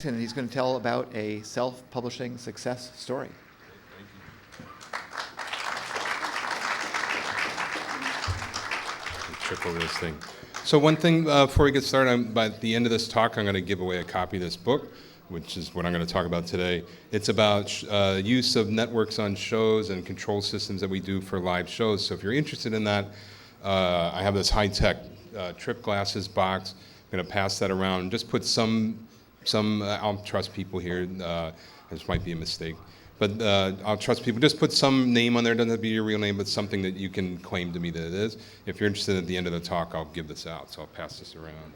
and he's going to tell about a self-publishing success story. Trip over this thing. So one thing before we get started, by the end of this talk, I'm going to give away a copy of this book, which is what I'm going to talk about today. It's about use of networks on shows and control systems that we do for live shows. So if you're interested in that, I have this high-tech trip glasses box. I'm going to pass that around. Just put some I'll trust people here. This might be a mistake. But I'll trust people. Just put some name on there. It doesn't have to be your real name, but something that you can claim to me that it is. If you're interested at the end of the talk, I'll give this out. So I'll pass this around.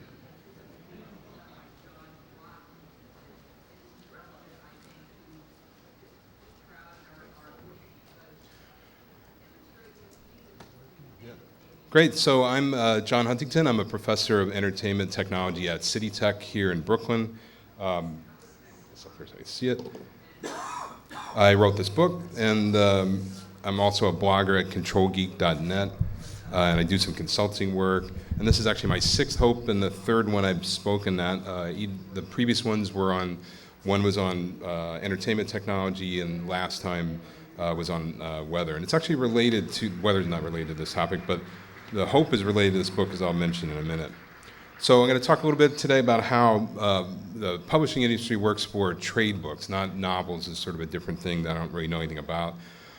Great. So I'm John Huntington. I'm a professor of entertainment technology at City Tech here in Brooklyn. So first I can see it. I wrote this book, and I'm also a blogger at controlgeek.net, and I do some consulting work. And this is actually my sixth Hope and the third one I've spoken at. The previous ones were one was on entertainment technology, and last time was on weather. And it's actually related to, weather's not related to this topic, but the Hope is related to this book, as I'll mention in a minute. So I'm going to talk a little bit today about how the publishing industry works for trade books. Not novels is sort of a different thing that I don't really know anything about,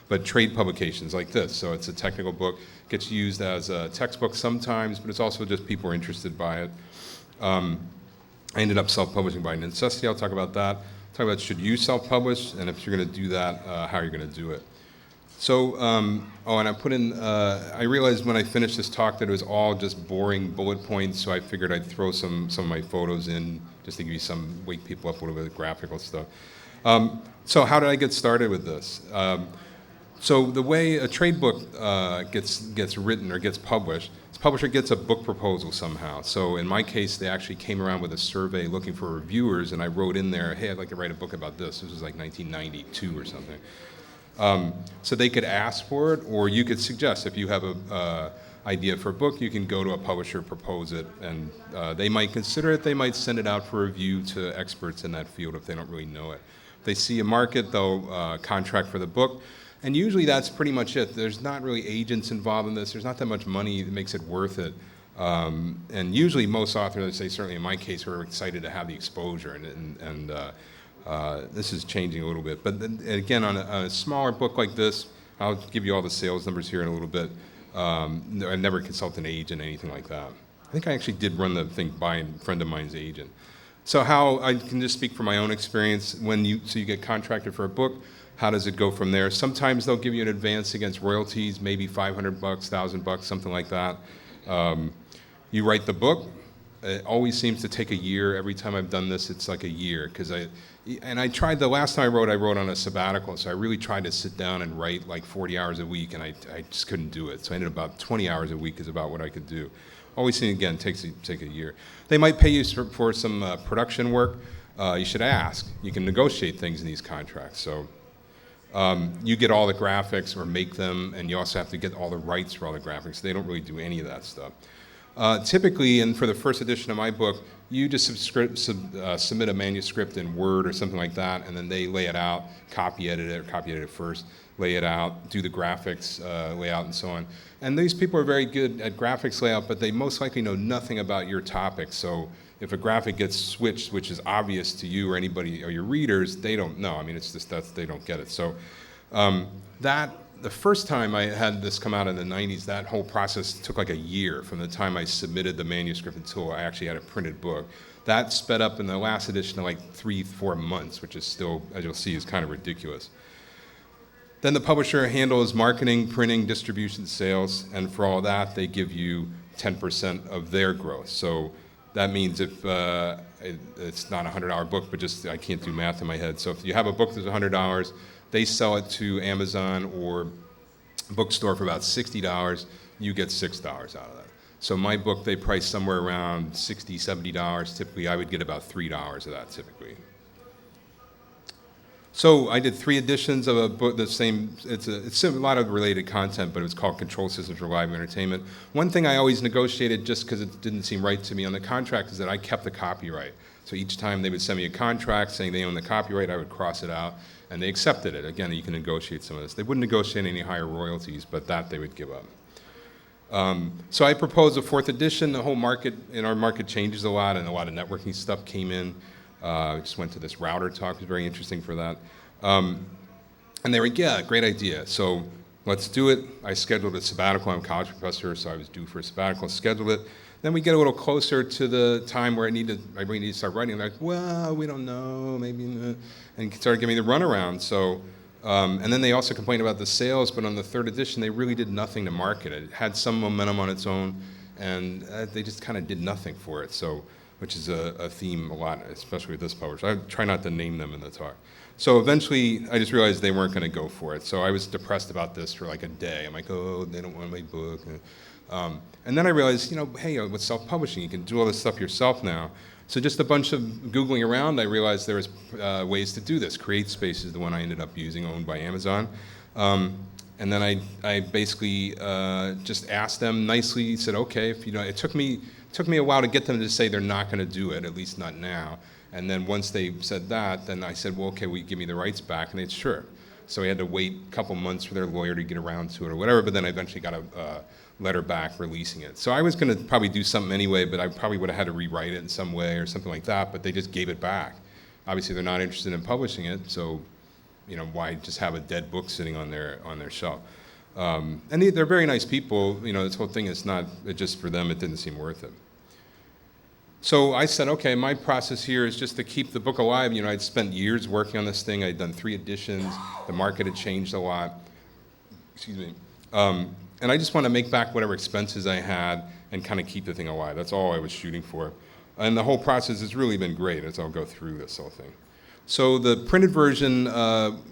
but trade publications like this. So it's a technical book, gets used as a textbook sometimes, but it's also just people are interested by it. I ended up self-publishing by necessity. I'll talk about that. Talk about should you self-publish, and if you're going to do that, how you're going to do it. So, and I put in, I realized when I finished this talk that it was all just boring bullet points, so I figured I'd throw some of my photos in just to give you wake people up a little bit of graphical stuff. So how did I get started with this? So the way a trade book gets written or gets published, the publisher gets a book proposal somehow. So in my case, they actually came around with a survey looking for reviewers, and I wrote in there, hey, I'd like to write a book about this. This was like 1992 or something. So they could ask for it, or you could suggest. If you have a idea for a book, you can go to a publisher, propose it, and they might consider it. They might send it out for review to experts in that field if they don't really know it. If they see a market, they'll contract for the book, and usually that's pretty much it. There's not really agents involved in this. There's not that much money that makes it worth it. And usually most authors, say certainly in my case, were excited to have the exposure, and this is changing a little bit. But then, again, on a smaller book like this, I'll give you all the sales numbers here in a little bit. I never consult an agent, anything like that. I think I actually did run the thing by a friend of mine's agent. So how, I can just speak from my own experience. So you get contracted for a book, how does it go from there? Sometimes they'll give you an advance against royalties, maybe $500, $1,000, something like that. You write the book. It always seems to take a year. Every time I've done this, it's like a year. I tried, the last time I wrote on a sabbatical, so I really tried to sit down and write like 40 hours a week, and I just couldn't do it. So I ended up about 20 hours a week is about what I could do. Always seeing, again, take a year. They might pay you for some production work. You should ask. You can negotiate things in these contracts. So you get all the graphics or make them, and you also have to get all the rights for all the graphics. They don't really do any of that stuff. Typically, and for the first edition of my book, you just submit a manuscript in Word or something like that, and then they lay it out, copy edit it first, lay it out, do the graphics layout and so on. And these people are very good at graphics layout, but they most likely know nothing about your topic. So if a graphic gets switched, which is obvious to you or anybody or your readers, they don't know. I mean, it's just they don't get it. So the first time I had this come out in the 90s, that whole process took like a year from the time I submitted the manuscript until I actually had a printed book. That sped up in the last edition to like 3-4 months, which is still, as you'll see, is kind of ridiculous. Then the publisher handles marketing, printing, distribution, sales, and for all that, they give you 10% of their growth. So that means if it's not a $100 book, but just I can't do math in my head. So if you have a book that's $100, they sell it to Amazon or bookstore for about $60, you get $6 out of that. So my book, they price somewhere around $60, $70. Typically, I would get about $3 of that typically. So I did 3 editions of a book, the same, it's a lot of related content, but it was called Control Systems for Live Entertainment. One thing I always negotiated, just because it didn't seem right to me on the contract, is that I kept the copyright. So each time they would send me a contract saying they own the copyright, I would cross it out, and they accepted it. Again, you can negotiate some of this. They wouldn't negotiate any higher royalties, but that they would give up. So I proposed a 4th edition. The whole market, our market changes a lot, and a lot of networking stuff came in. I just went to this router talk. It was very interesting for that. And they were, yeah, great idea. So let's do it. I scheduled a sabbatical. I'm a college professor, so I was due for a sabbatical, scheduled it. Then we get a little closer to the time where I really need to start writing. I'm like, well, we don't know, maybe not. And started giving me the runaround. So, and then they also complained about the sales, but on the 3rd edition, they really did nothing to market it. It had some momentum on its own, and they just kind of did nothing for it. So, which is a theme a lot, especially with this publisher. I try not to name them in the talk. So eventually, I just realized they weren't going to go for it. So I was depressed about this for like a day. I'm like, oh, they don't want my book. And then I realized, hey, with self-publishing, you can do all this stuff yourself now. So just a bunch of Googling around, I realized there was ways to do this. CreateSpace is the one I ended up using, owned by Amazon. And then I basically just asked them nicely, said, okay, if it took me a while to get them to say they're not going to do it, at least not now. And then once they said that, then I said, well, okay, will you give me the rights back? And they said, sure. So we had to wait a couple months for their lawyer to get around to it or whatever, but then I eventually got a letter back releasing it. So I was going to probably do something anyway, but I probably would have had to rewrite it in some way or something like that, but they just gave it back. Obviously, they're not interested in publishing it, so why just have a dead book sitting on their shelf? And they're very nice people. This whole thing is not just for them. It didn't seem worth it. So I said, okay, my process here is just to keep the book alive. I'd spent years working on this thing. I'd done 3 editions. The market had changed a lot. Excuse me. And I just want to make back whatever expenses I had and kind of keep the thing alive. That's all I was shooting for. And the whole process has really been great as I'll go through this whole thing. So the printed version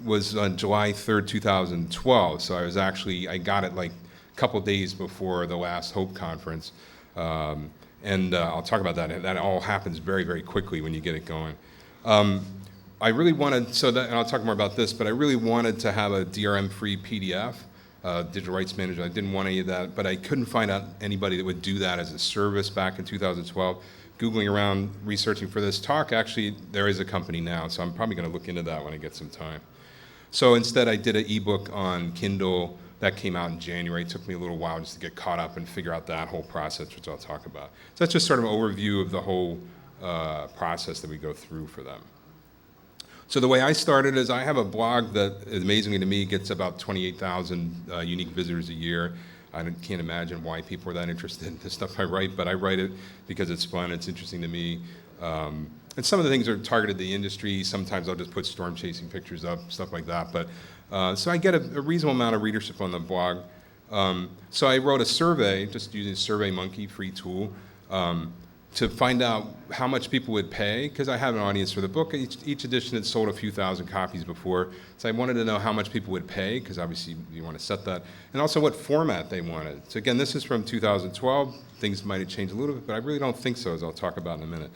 was on July 3rd, 2012. So I got it like a couple days before the last Hope conference. And I'll talk about that. That all happens very, very quickly when you get it going. I really wanted, and I'll talk more about this, but I really wanted to have a DRM-free PDF, digital rights management. I didn't want any of that, but I couldn't find out anybody that would do that as a service back in 2012. Googling around, researching for this talk, actually, there is a company now, so I'm probably going to look into that when I get some time. So instead, I did an ebook on Kindle. That came out in January. It took me a little while just to get caught up and figure out that whole process, which I'll talk about. So that's just sort of an overview of the whole process that we go through for them. So the way I started is I have a blog that, amazingly to me, gets about 28,000 unique visitors a year. I can't imagine why people are that interested in the stuff I write, but I write it because it's fun, it's interesting to me. And some of the things are targeted to the industry. Sometimes I'll just put storm chasing pictures up, stuff like that. But so I get a reasonable amount of readership on the blog. So I wrote a survey, just using SurveyMonkey, free tool, to find out how much people would pay, because I have an audience for the book. Each edition had sold a few thousand copies before, so I wanted to know how much people would pay, because obviously you want to set that, and also what format they wanted. So again, this is from 2012. Things might have changed a little bit, but I really don't think so, as I'll talk about in a minute.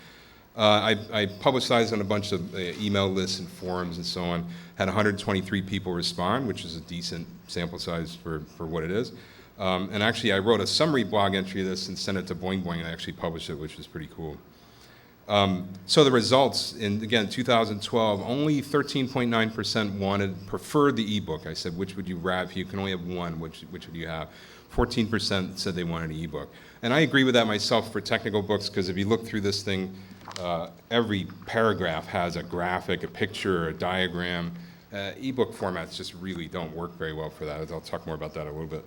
I publicized on a bunch of email lists and forums and so on, had 123 people respond, which is a decent sample size for what it is. And actually, I wrote a summary blog entry of this and sent it to Boing Boing, and I actually published it, which was pretty cool. So the results, in, again, 2012, only 13.9% preferred the ebook. I said, which would you rather? If you can only have one, which would you have? 14% said they wanted an ebook. And I agree with that myself for technical books, because if you look through this thing, every paragraph has a graphic, a picture, a diagram. Ebook formats just really don't work very well for that. I'll talk more about that a little bit.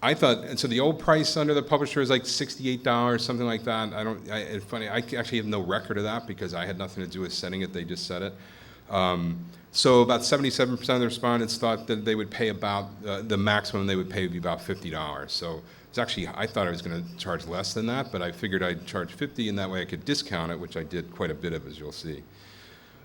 I thought, and so the old price under the publisher is like $68, something like that. It's funny, I actually have no record of that because I had nothing to do with setting it, they just set it. So about 77% of the respondents thought that they would pay about, the maximum they would pay would be about $50. So it's actually, I thought I was gonna charge less than that, but I figured I'd charge 50 and that way I could discount it, which I did quite a bit of, as you'll see.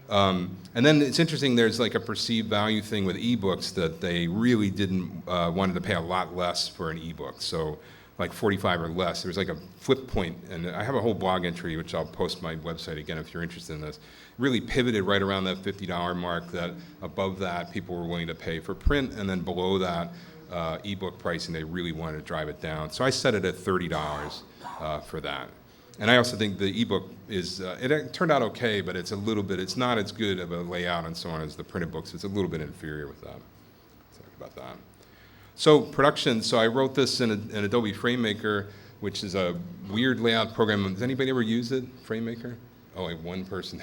And then it's interesting, there's like a perceived value thing with ebooks that they really didn't wanted to pay a lot less for an ebook. So like 45 or less. There was like a flip point, and I have a whole blog entry, which I'll post on my website again if you're interested in this. Really pivoted right around that $50 mark, that above that people were willing to pay for print, and then below that ebook pricing, they really wanted to drive it down. So I set it at $30 for that. And I also think the ebook is, it turned out okay, but it's not as good of a layout and so on as the printed books. It's a little bit inferior with that. Sorry about that. So production, so I wrote this in Adobe FrameMaker, which is a weird layout program. Has anybody ever used it, FrameMaker? Oh, like one person.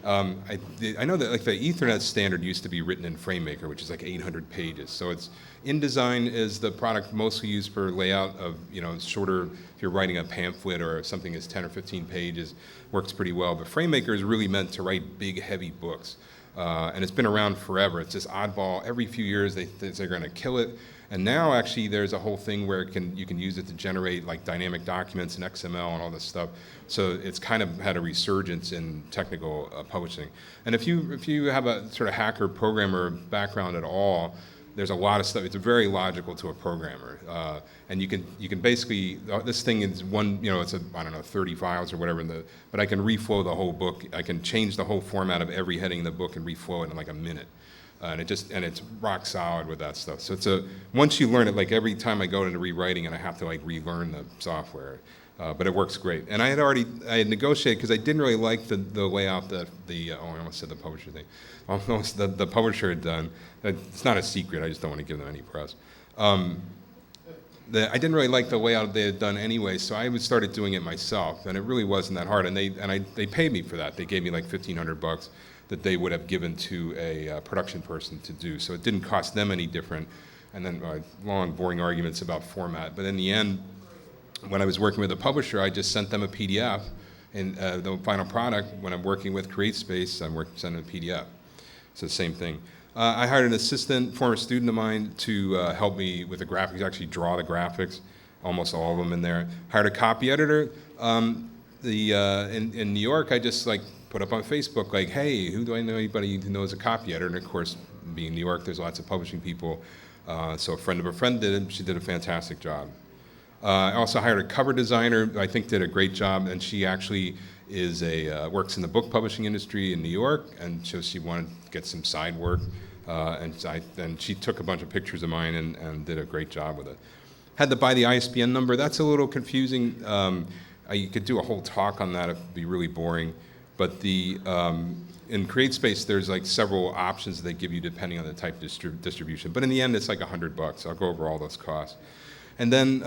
I know that like the Ethernet standard used to be written in FrameMaker, which is like 800 pages. So it's InDesign is the product mostly used for layout of, shorter, if you're writing a pamphlet or something that's 10 or 15 pages, works pretty well. But FrameMaker is really meant to write big, heavy books. And it's been around forever. It's this oddball. Every few years they're going to kill it. And now actually there's a whole thing where you can use it to generate like dynamic documents and XML and all this stuff. So it's kind of had a resurgence in technical publishing. And if you have a sort of hacker programmer background at all, there's a lot of stuff. It's very logical to a programmer, and you can basically this thing is one, it's I don't know 30 files or whatever. But I can reflow the whole book. I can change the whole format of every heading in the book and reflow it in like a minute, and it's rock solid with that stuff. So once you learn it, like every time I go into rewriting and I have to like relearn the software. But it works great. And I had negotiated, because I didn't really like the layout that I almost said the publisher thing. Almost the publisher had done. It's not a secret, I just don't want to give them any press. I didn't really like the layout they had done anyway, so I started doing it myself, and it really wasn't that hard. And they paid me for that. They gave me like $1,500 that they would have given to a production person to do. So it didn't cost them any different. And then long, boring arguments about format. But in the end, when I was working with a publisher, I just sent them a PDF, and the final product, when I'm working with CreateSpace, sending a PDF. It's the same thing. I hired an assistant, former student of mine, to help me with the graphics, actually draw the graphics, almost all of them in there. Hired a copy editor. In New York, I just put up on Facebook, like, hey, who do I know anybody who knows a copy editor? And of course, being in New York, there's lots of publishing people. So a friend of a friend did it. She did a fantastic job. I also hired a cover designer, I think did a great job, and she actually works in the book publishing industry in New York, and so she wanted to get some side work, and she took a bunch of pictures of mine and did a great job with it. Had to buy the ISBN number. That's a little confusing. You could do a whole talk on that. It'd be really boring. But in CreateSpace, there's several options they give you depending on the type of distribution. But in the end, it's like $100. I'll go over all those costs. And then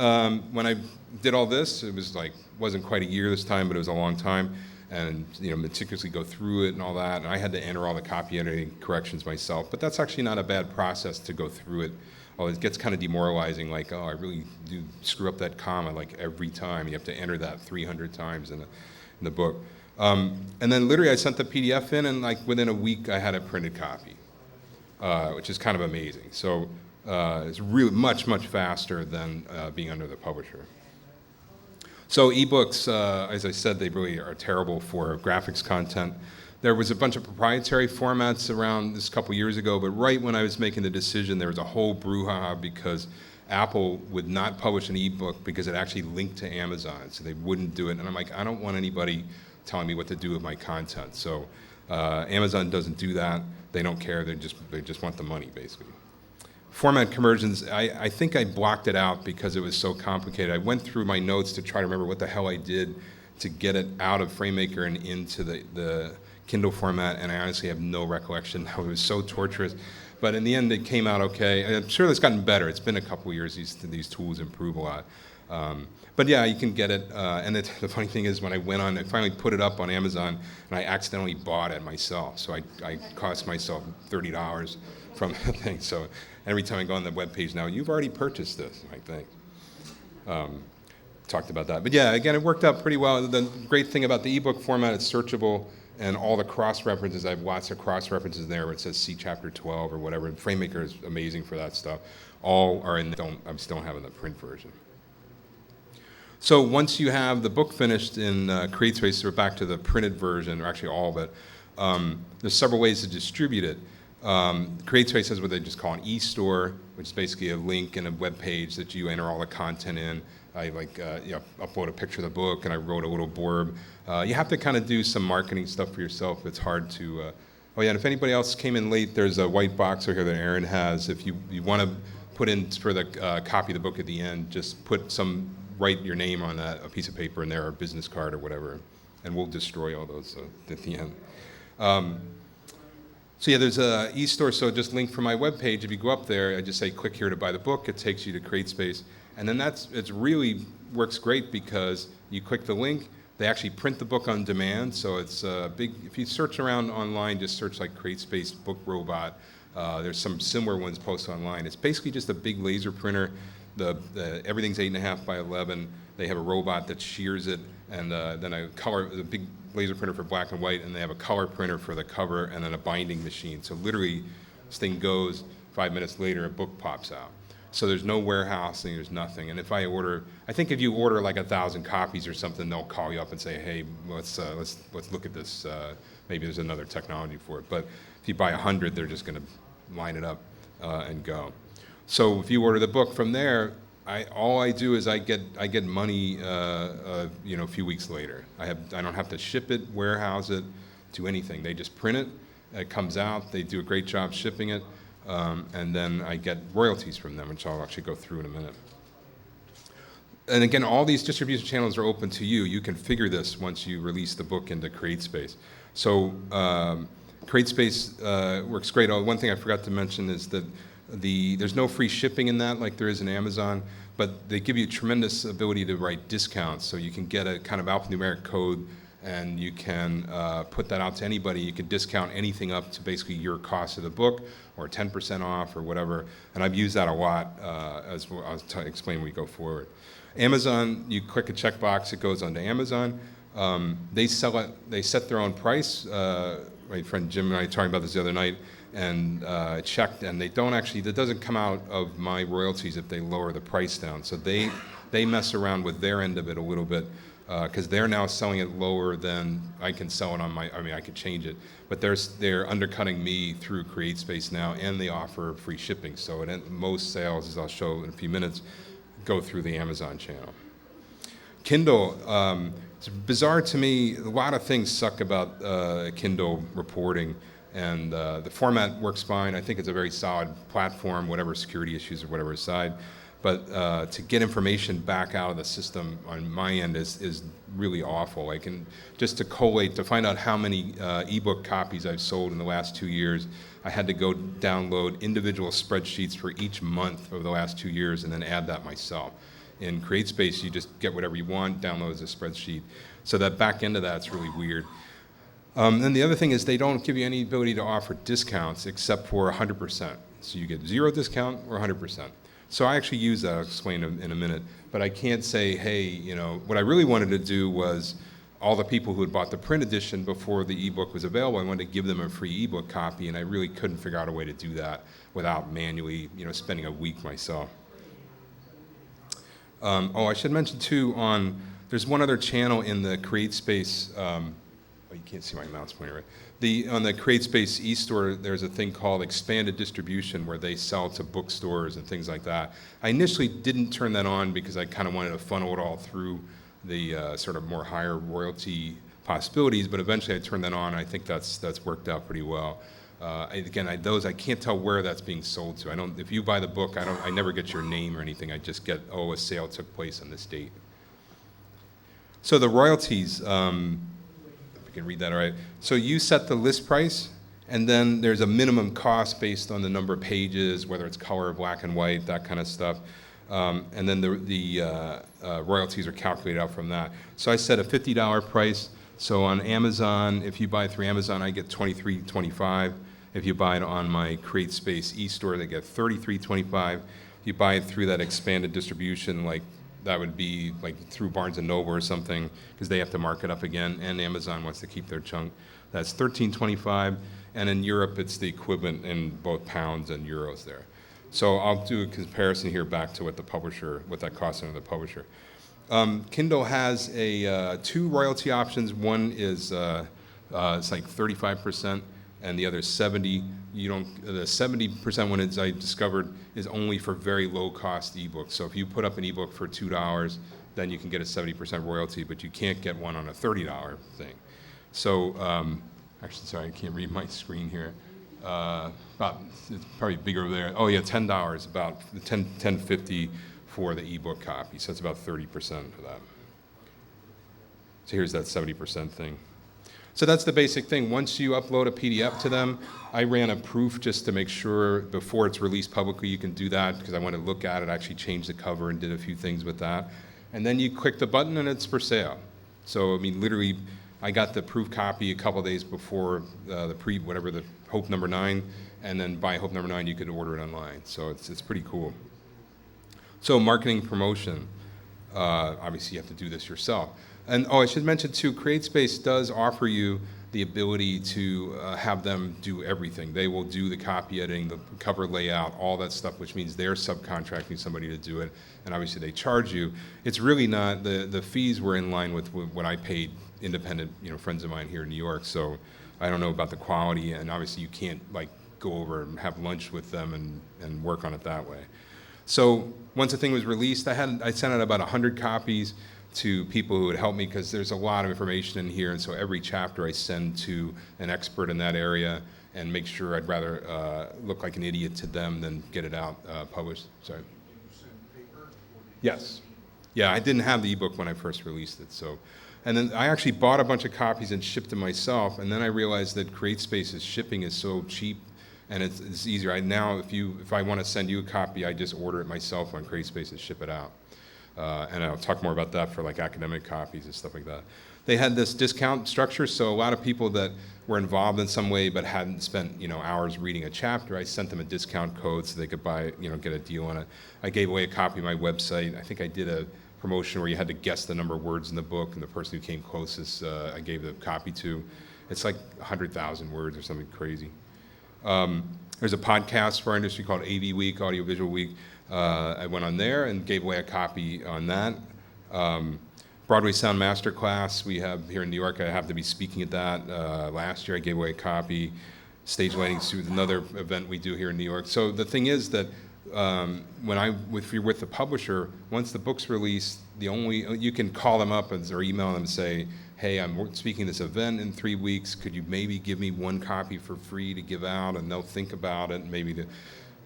when I did all this, it was wasn't quite a year this time, but it was a long time, and meticulously go through it and all that. And I had to enter all the copy editing corrections myself, but that's actually not a bad process to go through it. Oh, it gets kind of demoralizing, I really do screw up that comma every time. You have to enter that 300 times in the book. And then literally I sent the PDF in, and within a week I had a printed copy, which is kind of amazing. So. It's really much, much faster than being under the publisher. So ebooks, as I said, they really are terrible for graphics content. There was a bunch of proprietary formats around this a couple years ago, but right when I was making the decision, there was a whole brouhaha because Apple would not publish an ebook because it actually linked to Amazon, so they wouldn't do it. And I'm like, I don't want anybody telling me what to do with my content. So Amazon doesn't do that. They don't care. They just want the money, basically. Format conversions, I think I blocked it out because it was so complicated. I went through my notes to try to remember what the hell I did to get it out of FrameMaker and into the Kindle format, and I honestly have no recollection. It was so torturous. But in the end, it came out okay. I'm sure it's gotten better. It's been a couple years. These tools improve a lot. But yeah, you can get it. And the funny thing is, when I finally put it up on Amazon, and I accidentally bought it myself. So I cost myself $30 from the thing. So every time I go on the webpage now, you've already purchased this, I think. Talked about that. But yeah, again, it worked out pretty well. The great thing about the ebook format, it's searchable, and all the cross-references, I have lots of cross-references there where it says see chapter 12 or whatever. And FrameMaker is amazing for that stuff. All are in, I still have in the print version. So once you have the book finished in CreateSpace, we're back to the printed version, or actually all of it. There's several ways to distribute it. CreateSpace has what they just call an e-store, which is basically a link and a web page that you enter all the content in. I upload a picture of the book, and I wrote a little blurb. You have to kind of do some marketing stuff for yourself. It's hard to. Oh yeah, and if anybody else came in late, there's a white box over here that Aaron has. If you want to put in for the copy of the book at the end, just write your name on a piece of paper in there, or a business card or whatever, and we'll destroy all those at the end. So yeah, there's a e-store, so just link from my webpage. If you go up there, I just say click here to buy the book. It takes you to CreateSpace. And then it really works great because you click the link, they actually print the book on demand, so it's big. If you search around online, just search like CreateSpace book robot. There's some similar ones posted online. It's basically just a big laser printer. Everything's 8.5 by 11. They have a robot that shears it, and then a big laser printer for black and white, and they have a color printer for the cover, and then a binding machine. So literally, this thing goes, 5 minutes later, a book pops out. So there's no warehousing, there's nothing. And I think if you order like 1,000 copies or something, they'll call you up and say, hey, let's look at this. Maybe there's another technology for it. But if you buy 100, they're just going to line it up and go. So if you order the book from there, all I do is I get money, a few weeks later. I don't have to ship it, warehouse it, do anything. They just print it. It comes out. They do a great job shipping it. And then I get royalties from them, which I'll actually go through in a minute. And again, all these distribution channels are open to you. You can figure this once you release the book into CreateSpace. So CreateSpace works great. One thing I forgot to mention is that there's no free shipping in that like there is in Amazon, but they give you tremendous ability to write discounts. So you can get a kind of alphanumeric code, and you can put that out to anybody. You can discount anything up to basically your cost of the book, or 10% off, or whatever. And I've used that a lot, as I'll explain when we go forward. Amazon, you click a checkbox, it goes onto Amazon. They sell it. They set their own price. My friend Jim and I were talking about this the other night, and checked, and they don't actually. That doesn't come out of my royalties if they lower the price down. So they mess around with their end of it a little bit. Because they're now selling it lower than I can sell it on I could change it, but they're undercutting me through CreateSpace now, and they offer free shipping. So most sales, as I'll show in a few minutes, go through the Amazon channel. Kindle, it's bizarre to me. A lot of things suck about Kindle reporting, and the format works fine. I think it's a very solid platform, whatever security issues or whatever aside. But to get information back out of the system on my end is really awful. Just to collate, to find out how many ebook copies I've sold in the last 2 years, I had to go download individual spreadsheets for each month over the last 2 years and then add that myself. In CreateSpace, you just get whatever you want, download as a spreadsheet. So that back end of that's really weird. And the other thing is they don't give you any ability to offer discounts except for 100%. So you get 0 discount or 100%. So I actually use that. I'll explain in a minute. But I can't say, hey, what I really wanted to do was all the people who had bought the print edition before the ebook was available, I wanted to give them a free ebook copy, and I really couldn't figure out a way to do that without manually, spending a week myself. I should mention too, there's one other channel in the CreateSpace. You can't see my mouse pointer, right? On the CreateSpace e-store, there's a thing called expanded distribution where they sell to bookstores and things like that. I initially didn't turn that on because I kind of wanted to funnel it all through the sort of more higher royalty possibilities, but eventually I turned that on, and I think that's worked out pretty well. I can't tell where that's being sold to. If you buy the book, I never get your name or anything. I just get, a sale took place on this date. So the royalties, can read that all right. So you set the list price, and then there's a minimum cost based on the number of pages, whether it's color, black and white, that kind of stuff. And then the royalties are calculated out from that. So I set a $50 price. So on Amazon, if you buy through Amazon, I get $23.25. If you buy it on my CreateSpace e-store, they get $33.25. If you buy it through that expanded distribution, that would be through Barnes & Noble or something, because they have to mark it up again, and Amazon wants to keep their chunk. That's $13.25, and in Europe, it's the equivalent in both pounds and euros there. So I'll do a comparison here back to what that costs under the publisher. Kindle has 2 royalty options. One is it's 35%, and the other 70, you don't, the 70% one is, I discovered, is only for very low cost ebooks. So if you put up an ebook for $2, then you can get a 70% royalty, but you can't get one on a $30 thing. So, actually, sorry, I can't read my screen here. About, it's probably bigger over there. Oh yeah, $10, about $10.50 for the ebook copy. So it's about 30% of that. So here's that 70% thing. So that's the basic thing. Once you upload a PDF to them, I ran a proof just to make sure before it's released publicly you can do that, because I want to look at it, actually change the cover and did a few things with that. And then you click the button and it's for sale. So I mean, literally, I got the proof copy a couple days before the Hope number 9, and then by Hope number 9 you could order it online. So it's pretty cool. So marketing promotion, obviously you have to do this yourself. And I should mention too, CreateSpace does offer you the ability to have them do everything. They will do the copy editing, the cover layout, all that stuff, which means they're subcontracting somebody to do it, and obviously they charge you. It's really not, the fees were in line with what I paid independent, friends of mine here in New York, so I don't know about the quality, and obviously you can't like go over and have lunch with them and work on it that way. So once the thing was released, I sent out about 100 copies to people who would help me, because there's a lot of information in here, and so every chapter I send to an expert in that area and make sure I'd rather look like an idiot to them than get it out published. Sorry. Did you send paper? Yes. Yeah, I didn't have the ebook when I first released it, so. And then I actually bought a bunch of copies and shipped them myself, and then I realized that CreateSpace's shipping is so cheap, and it's easier. Now, if I want to send you a copy, I just order it myself on CreateSpace and ship it out. And I'll talk more about that for like academic copies and stuff like that. They had this discount structure, so a lot of people that were involved in some way but hadn't spent hours reading a chapter, I sent them a discount code so they could buy, get a deal on it. I gave away a copy of my website. I think I did a promotion where you had to guess the number of words in the book, and the person who came closest, I gave the copy to. It's like 100,000 words or something crazy. There's a podcast for our industry called AV Week, Audiovisual Week. I went on there and gave away a copy on that. Broadway Sound Masterclass we have here in New York. I have to be speaking at that. Last year I gave away a copy. Stage Lighting is another event we do here in New York. So the thing is that if you're with the publisher, once the book's released, you can call them up or email them and say, hey, I'm speaking at this event in 3 weeks. Could you maybe give me one copy for free to give out? And they'll think about it.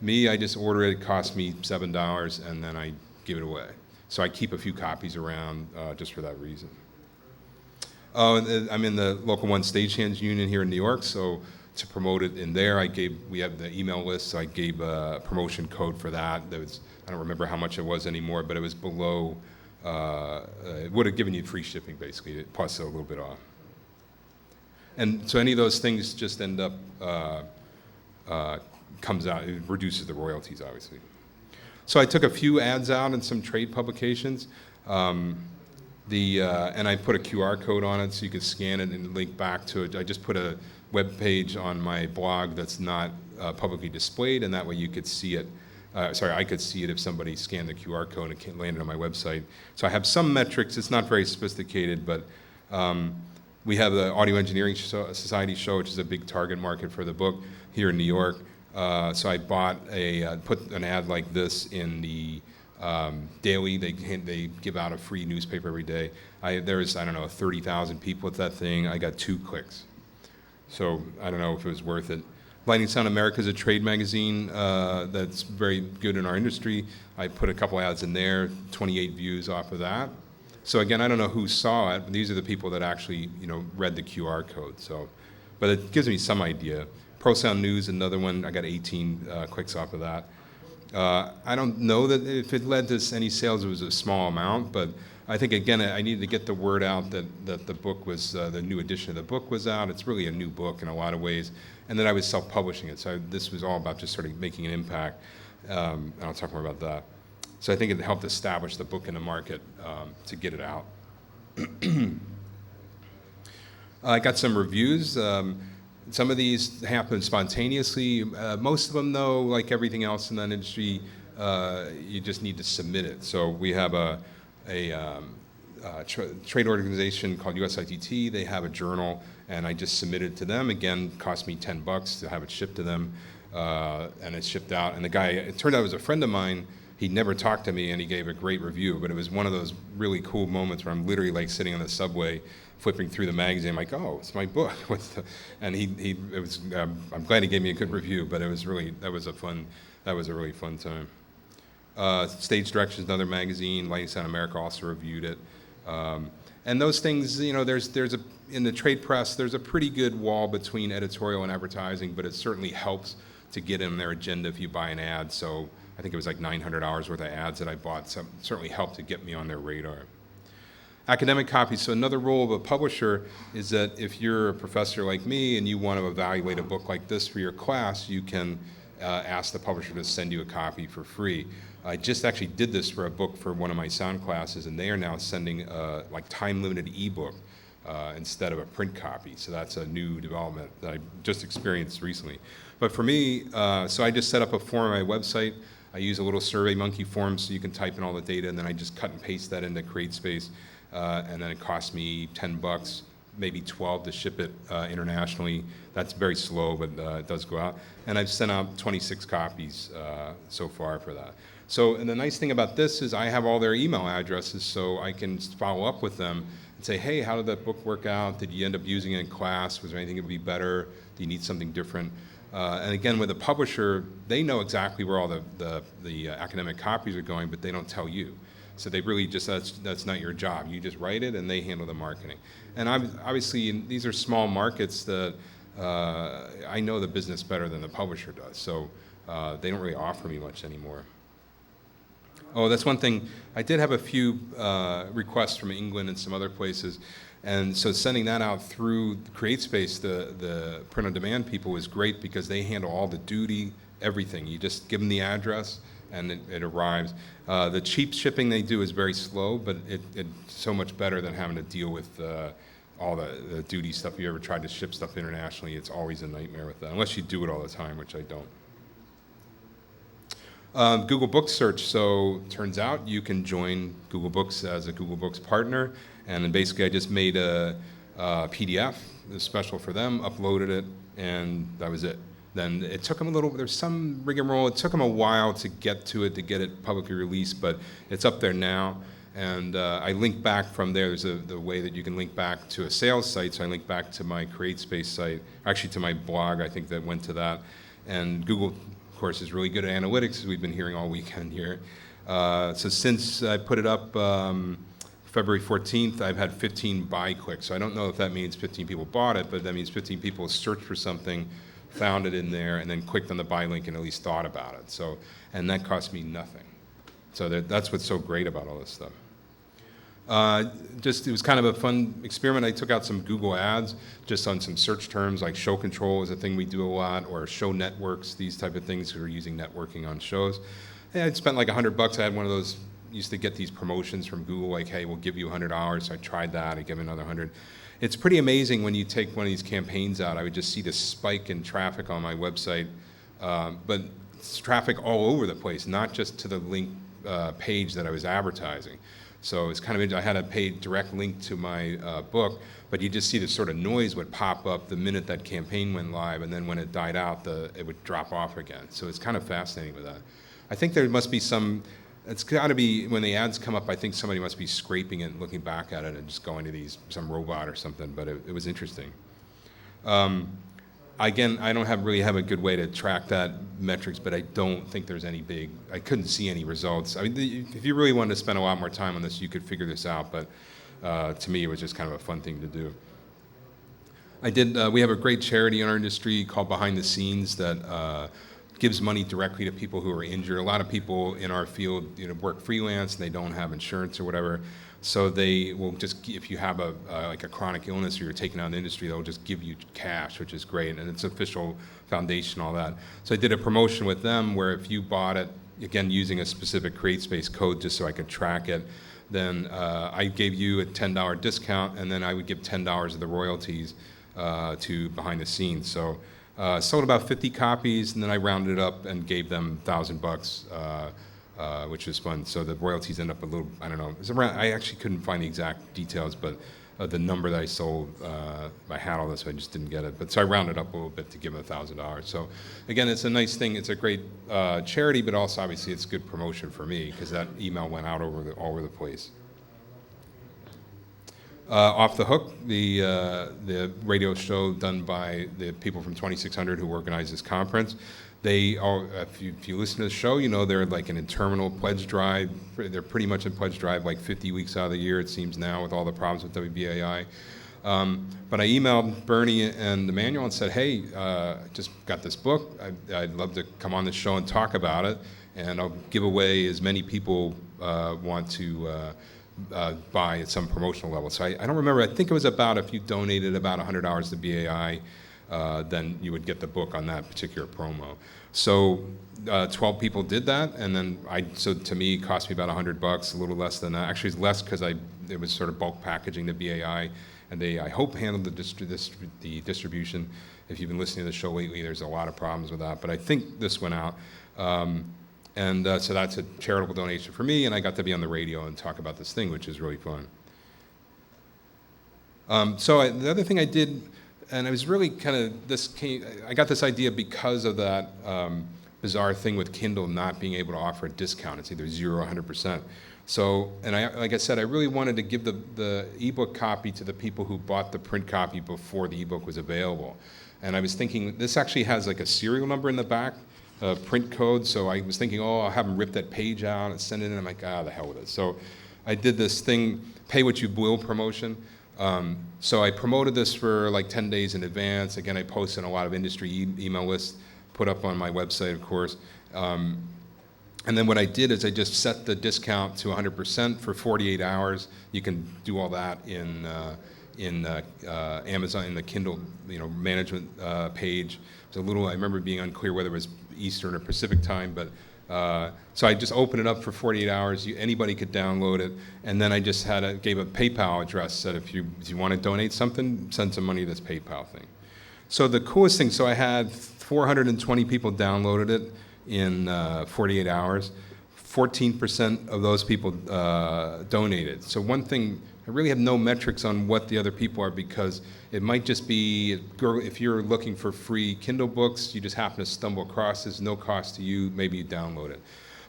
Me, I just order it. It costs me $7, and then I give it away. So I keep a few copies around just for that reason. I'm in the Local 1 Stagehands Union here in New York, so to promote it in there, we have the email list, so I gave a promotion code for that. I don't remember how much it was anymore, but it was below, it would have given you free shipping, basically, plus a little bit off. And so any of those things just end up, comes out, it reduces the royalties, obviously. So I took a few ads out in some trade publications, and I put a QR code on it so you could scan it and link back to it. I just put a web page on my blog that's not publicly displayed, and that way you could see it. I could see it if somebody scanned the QR code and it landed on my website. So I have some metrics. It's not very sophisticated, but we have the Audio Engineering Society show, which is a big target market for the book here in New York. So I put an ad like this in the daily. They give out a free newspaper every day. There's 30,000 people at that thing. I got 2 clicks. So I don't know if it was worth it. Lighting Sound America is a trade magazine that's very good in our industry. I put a couple ads in there, 28 views off of that. So again, I don't know who saw it, but these are the people that actually read the QR code. So, but it gives me some idea. Pro Sound News, another one, I got 18 clicks off of that. I don't know that if it led to any sales, it was a small amount, but I think, again, I needed to get the word out that the book was, the new edition of the book was out. It's really a new book in a lot of ways, and that I was self-publishing it. So this was all about just sort of making an impact, and I'll talk more about that. So I think it helped establish the book in the market to get it out. I got some reviews. Some of these happen spontaneously. Most of them, though, like everything else in that industry, you just need to submit it. So we have a trade organization called USITT. They have a journal, and I just submitted to them. Again, cost me $10 to have it shipped to them, and it shipped out. And the guy, it turned out, was a friend of mine. He never talked to me, and he gave a great review. But it was one of those really cool moments where I'm literally like sitting on the subway, flipping through the magazine, like, oh, it's my book. And it was. I'm glad he gave me a good review. But it was really, that was a really fun time. Stage Directions, another magazine. Lighting Sound America also reviewed it. And those things, you know, in the trade press, there's a pretty good wall between editorial and advertising, but it certainly helps to get in their agenda if you buy an ad. So I think it was like $900 worth of ads that I bought. So it certainly helped to get me on their radar. Academic copies. So another role of a publisher is that if you're a professor like me and you want to evaluate a book like this for your class, you can ask the publisher to send you a copy for free. I just actually did this for a book for one of my sound classes, and they are now sending like time-limited ebook instead of a print copy. So that's a new development that I just experienced recently. But for me, so I just set up a form on my website. I use a little SurveyMonkey form so you can type in all the data, and then I just cut and paste that into CreateSpace, and then it costs me $10, maybe 12 to ship it internationally. That's very slow, but it does go out. And I've sent out 26 copies so far for that. So, and the nice thing about this is I have all their email addresses, so I can follow up with them and say, hey, how did that book work out? Did you end up using it in class? Was there anything that would be better? Do you need something different? And again, with a publisher, they know exactly where all the academic copies are going, but they don't tell you. So they really just, that's not your job. You just write it, and they handle the marketing. And obviously, these are small markets that I know the business better than the publisher does. So they don't really offer me much anymore. Oh, that's one thing. I did have a few requests from England and some other places. And so sending that out through CreateSpace, the print-on-demand people, was great because they handle all the duty, everything. You just give them the address, and it arrives. The cheap shipping they do is very slow, but it's so much better than having to deal with all the duty stuff. If you ever tried to ship stuff internationally, it's always a nightmare with that, unless you do it all the time, which I don't. Google Book Search. So turns out you can join Google Books as a Google Books partner, and then basically I just made a PDF, it was special for them, uploaded it, and that was it. Then it took them a little, there's some rigmarole, it took them a while to get to it, to get it publicly released, but it's up there now. And I link back from there. There's the way that you can link back to a sales site, so I link back to my CreateSpace site, actually to my blog, I think that went to that. And Google, of course, is really good at analytics, as we've been hearing all weekend here. So since I put it up February 14th, I've had 15 buy clicks. So I don't know if that means 15 people bought it, but that means 15 people searched for something, found it in there, and then clicked on the buy link and at least thought about it. So, and that cost me nothing. So that's what's so great about all this stuff. It was kind of a fun experiment. I took out some Google ads just on some search terms, like show control is a thing we do a lot, or show networks, these type of things, who are using networking on shows. And I'd spent like $100. I had one of those, used to get these promotions from Google, like, hey, we'll give you $100. So I tried that, I give another 100. It's pretty amazing when you take one of these campaigns out. I would just see this spike in traffic on my website, but it's traffic all over the place, not just to the link page that I was advertising. So it's kind of, I had a paid direct link to my book, but you just see this sort of noise would pop up the minute that campaign went live, and then when it died out, it would drop off again. So it's kind of fascinating with that. I think there must be some, it's got to be, when the ads come up, I think somebody must be scraping it and looking back at it and just going to some robot or something, but it was interesting. Again, I don't really have a good way to track that metrics, but I don't think there's any I couldn't see any results. I mean, if you really wanted to spend a lot more time on this, you could figure this out, but to me, it was just kind of a fun thing to do. We have a great charity in our industry called Behind the Scenes that gives money directly to people who are injured. A lot of people in our field, work freelance and they don't have insurance or whatever. So they will just, if you have like a chronic illness or you're taking out the industry, they'll just give you cash, which is great, and it's official foundation, all that. So I did a promotion with them where if you bought it, again using a specific CreateSpace code just so I could track it, then I gave you a $10 discount, and then I would give $10 of the royalties to Behind the Scenes. So sold about 50 copies, and then I rounded it up and gave them $1,000. Which was fun. So the royalties end up a little, I don't know, I actually couldn't find the exact details, but the number that I sold. I had all this, so I just didn't get it. But so I rounded up a little bit to give him $1,000. So again, it's a nice thing. It's a great charity, but also obviously it's good promotion for me because that email went out all over the place. Off the Hook, the radio show done by the people from 2600 who organized this conference. They are, if you listen to the show, you know they're like an interminable pledge drive. They're pretty much in pledge drive like 50 weeks out of the year, it seems now, with all the problems with WBAI. But I emailed Bernie and Emmanuel and said, hey, just got this book. I'd love to come on the show and talk about it, and I'll give away as many people want to buy at some promotional level. So I don't remember, I think it was about, if you donated about $100 to BAI, then you would get the book on that particular promo. So 12 people did that, and then so to me, it cost me about $100, a little less than that. Actually, it's less because it was sort of bulk packaging to BAI, and they, I hope, handled the distribution. If you've been listening to the show lately, there's a lot of problems with that, but I think this went out. So that's a charitable donation for me, and I got to be on the radio and talk about this thing, which is really fun. The other thing I did, and I was really kind of, I got this idea because of that bizarre thing with Kindle not being able to offer a discount. It's either 0 or 100%. So, and like I said, I really wanted to give the ebook copy to the people who bought the print copy before the ebook was available. And I was thinking, this actually has like a serial number in the back, print code, so I was thinking, oh, I'll have them rip that page out and send it in. I'm like, the hell with it. So I did this thing, pay what you will promotion. So I promoted this for like 10 days in advance. Again, I posted on a lot of industry email lists, put up on my website, of course. And then what I did is I just set the discount to 100% for 48 hours. You can do all that in Amazon, in the Kindle, management page. It's a little, I remember being unclear whether it was Eastern or Pacific time, but so I just opened it up for 48 hours. Anybody could download it, and then I just gave a PayPal address. Said if you want to donate something, send some money to this PayPal thing. So the coolest thing, so I had 420 people downloaded it in 48 hours. 14% of those people donated. So one thing, I really have no metrics on what the other people are, because it might just be, if you're looking for free Kindle books, you just happen to stumble across this, no cost to you, maybe you download it.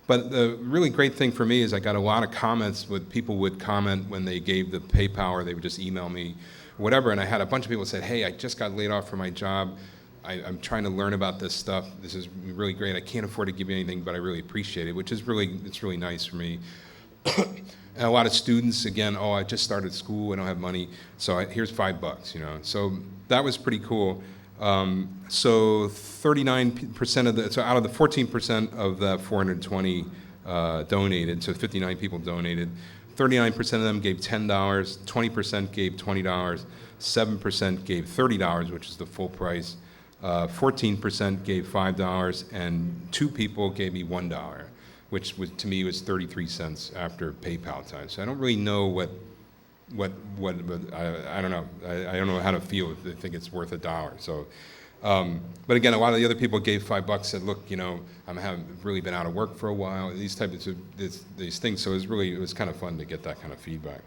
But the really great thing for me is I got a lot of comments with people would comment when they gave the PayPal, or they would just email me, whatever, and I had a bunch of people say, hey, I just got laid off from my job. I'm trying to learn about this stuff. This is really great. I can't afford to give you anything, but I really appreciate it, which is it's really nice for me. And a lot of students, again, oh, I just started school, I don't have money, so here's $5, So that was pretty cool. So 39% so out of the 14% of the 420 donated, so 59 people donated, 39% of them gave $10, 20% gave $20, 7% gave $30, which is the full price, 14% gave $5, and 2 people gave me $1. Which was, to me, was 33 cents after PayPal time. So I don't really know what I don't know. I don't know how to feel if they think it's worth $1. So, but again, a lot of the other people gave $5, said, look, I haven't really been out of work for a while. These types of these things. So it was kind of fun to get that kind of feedback.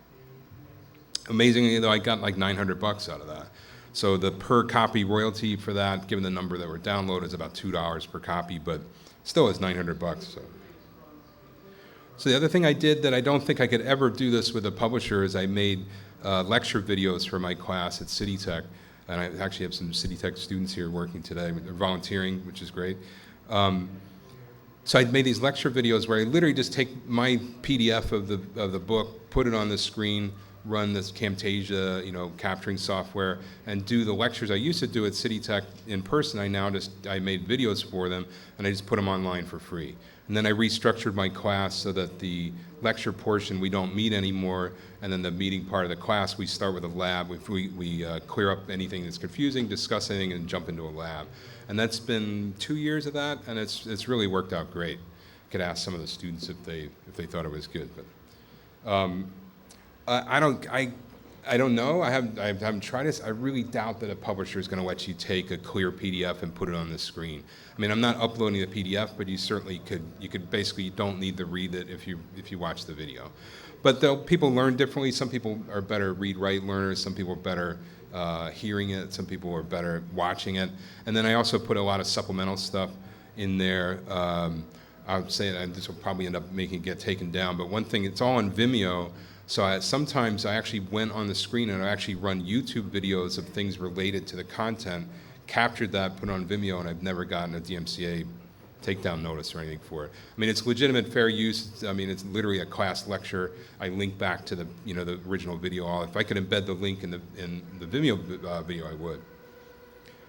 Amazingly, though, I got like $900 out of that. So the per copy royalty for that, given the number that were downloaded, is about $2 per copy, but still is $900. So the other thing I did that I don't think I could ever do this with a publisher is I made lecture videos for my class at City Tech, and I actually have some City Tech students here working today. They're volunteering, which is great. So I made these lecture videos where I literally just take my PDF of the book, put it on the screen, run this Camtasia, capturing software, and do the lectures I used to do at City Tech in person. I made videos for them, and I just put them online for free. And then I restructured my class so that the lecture portion we don't meet anymore, and then the meeting part of the class we start with a lab. We clear up anything that's confusing, discuss anything, and jump into a lab. And that's been 2 years of that, and it's really worked out great. Could ask some of the students if they thought it was good, but I I don't know. I haven't tried this. I really doubt that a publisher is going to let you take a clear PDF and put it on the screen. I mean, I'm not uploading the PDF, but you certainly could. You could basically, you don't need to read it if you watch the video. But though people learn differently. Some people are better read-write learners. Some people are better hearing it. Some people are better watching it. And then I also put a lot of supplemental stuff in there. I would say that this will probably end up making it get taken down. But one thing, it's all on Vimeo. So sometimes I actually went on the screen and I actually run YouTube videos of things related to the content, captured that, put it on Vimeo, and I've never gotten a DMCA takedown notice or anything for it. I mean, it's legitimate fair use. I mean, it's literally a class lecture. I link back to the the original video. If I could embed the link in the Vimeo video, I would.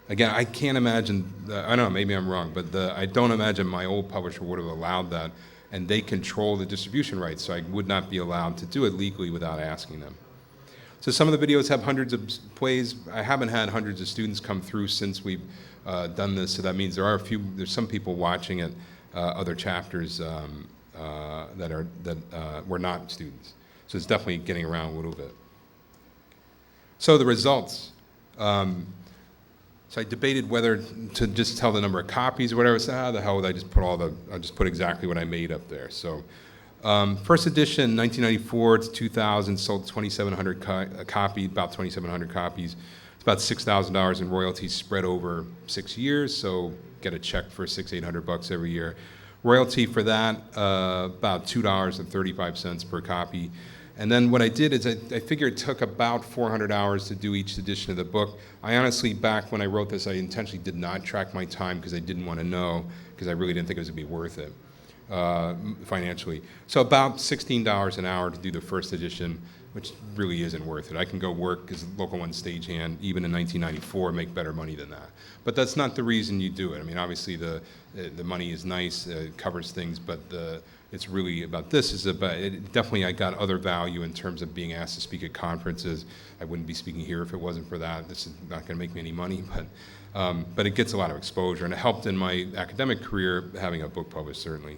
Again, I can't imagine. I don't know. Maybe I'm wrong, but I don't imagine my old publisher would have allowed that. And they control the distribution rights, so I would not be allowed to do it legally without asking them. So some of the videos have hundreds of plays. I haven't had hundreds of students come through since we've done this, so that means there's some people watching it, other chapters that were not students. So it's definitely getting around a little bit. So the results. So I debated whether to just tell the number of copies or whatever. So how the hell would I just put I'll just put exactly what I made up there. So first edition, 1994 to 2000, sold 2,700 copies, about 2,700 copies. It's about $6,000 in royalties spread over 6 years. So get a check for $600-800 every year. Royalty for that, about $2.35 per copy. And then what I did is I figured it took about 400 hours to do each edition of the book. I honestly, back when I wrote this, I intentionally did not track my time because I didn't want to know, because I really didn't think it was going to be worth it financially. So about $16 an hour to do the first edition, which really isn't worth it. I can go work as a local one stagehand, even in 1994, make better money than that. But that's not the reason you do it. I mean, obviously the money is nice, it covers things, but it's really about this. Definitely I got other value in terms of being asked to speak at conferences. I wouldn't be speaking here if it wasn't for that. This is not going to make me any money, but it gets a lot of exposure, and it helped in my academic career having a book published, certainly.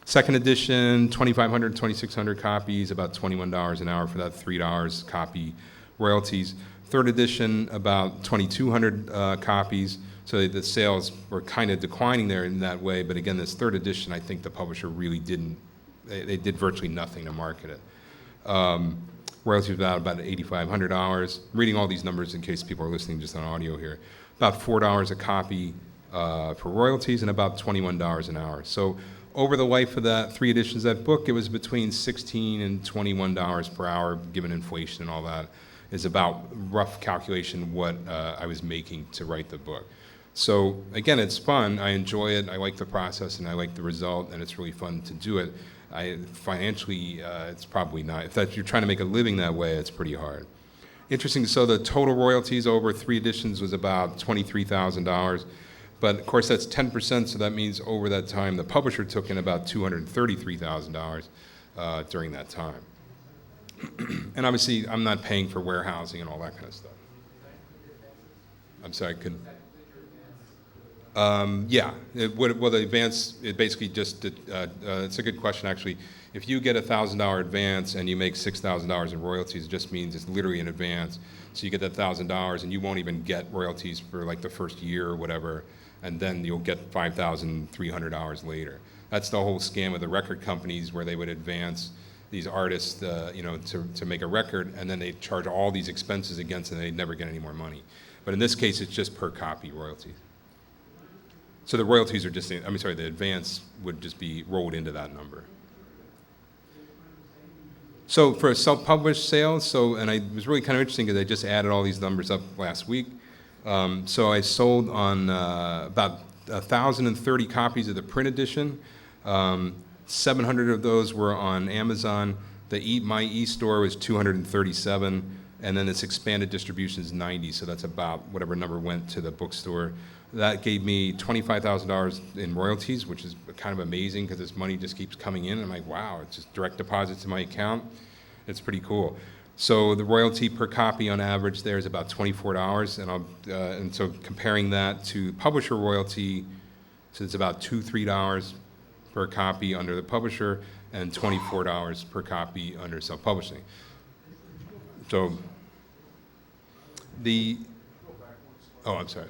Second edition, 2,500, 2,600 copies, about $21 an hour for that $3 copy royalties. Third edition, about 2,200 copies. So the sales were kind of declining there in that way, but again, this third edition, I think the publisher really they did virtually nothing to market it. Royalties about $8,500. I'm reading all these numbers in case people are listening just on audio here. About $4 a copy for royalties and about $21 an hour. So over the life of that 3 editions of that book, it was between $16 and $21 per hour, given inflation and all that, is about rough calculation what I was making to write the book. So again, it's fun. I enjoy it. I like the process and I like the result, and it's really fun to do it. Financially, it's probably not. If you're trying to make a living that way, it's pretty hard. Interesting. So the total royalties over 3 editions was about $23,000. But of course, that's 10%, so that means over that time, the publisher took in about $233,000 during that time. And obviously, I'm not paying for warehousing and all that kind of stuff. I'm sorry, I couldn't. Yeah, the advance, it basically just, it's a good question, actually. If you get a $1,000 advance and you make $6,000 in royalties, it just means it's literally an advance. So you get that $1,000 and you won't even get royalties for like the first year or whatever, and then you'll get $5,300 later. That's the whole scam of the record companies, where they would advance these artists, to make a record, and then they charge all these expenses against it, and they'd never get any more money. But in this case, it's just per copy royalties. So the royalties are the advance would just be rolled into that number. So for self-published sales, and it was really kind of interesting because I just added all these numbers up last week. So I sold on about 1,030 copies of the print edition. 700 of those were on Amazon. My e-store was 237, and then this expanded distribution is 90, so that's about whatever number went to the bookstore. That gave me $25,000 in royalties, which is kind of amazing because this money just keeps coming in. I'm like, wow, it's just direct deposit to my account. It's pretty cool. So the royalty per copy on average there is about $24, and so comparing that to publisher royalty, so it's about $2-3 per copy under the publisher and $24 per copy under self-publishing. So The, oh, I'm sorry.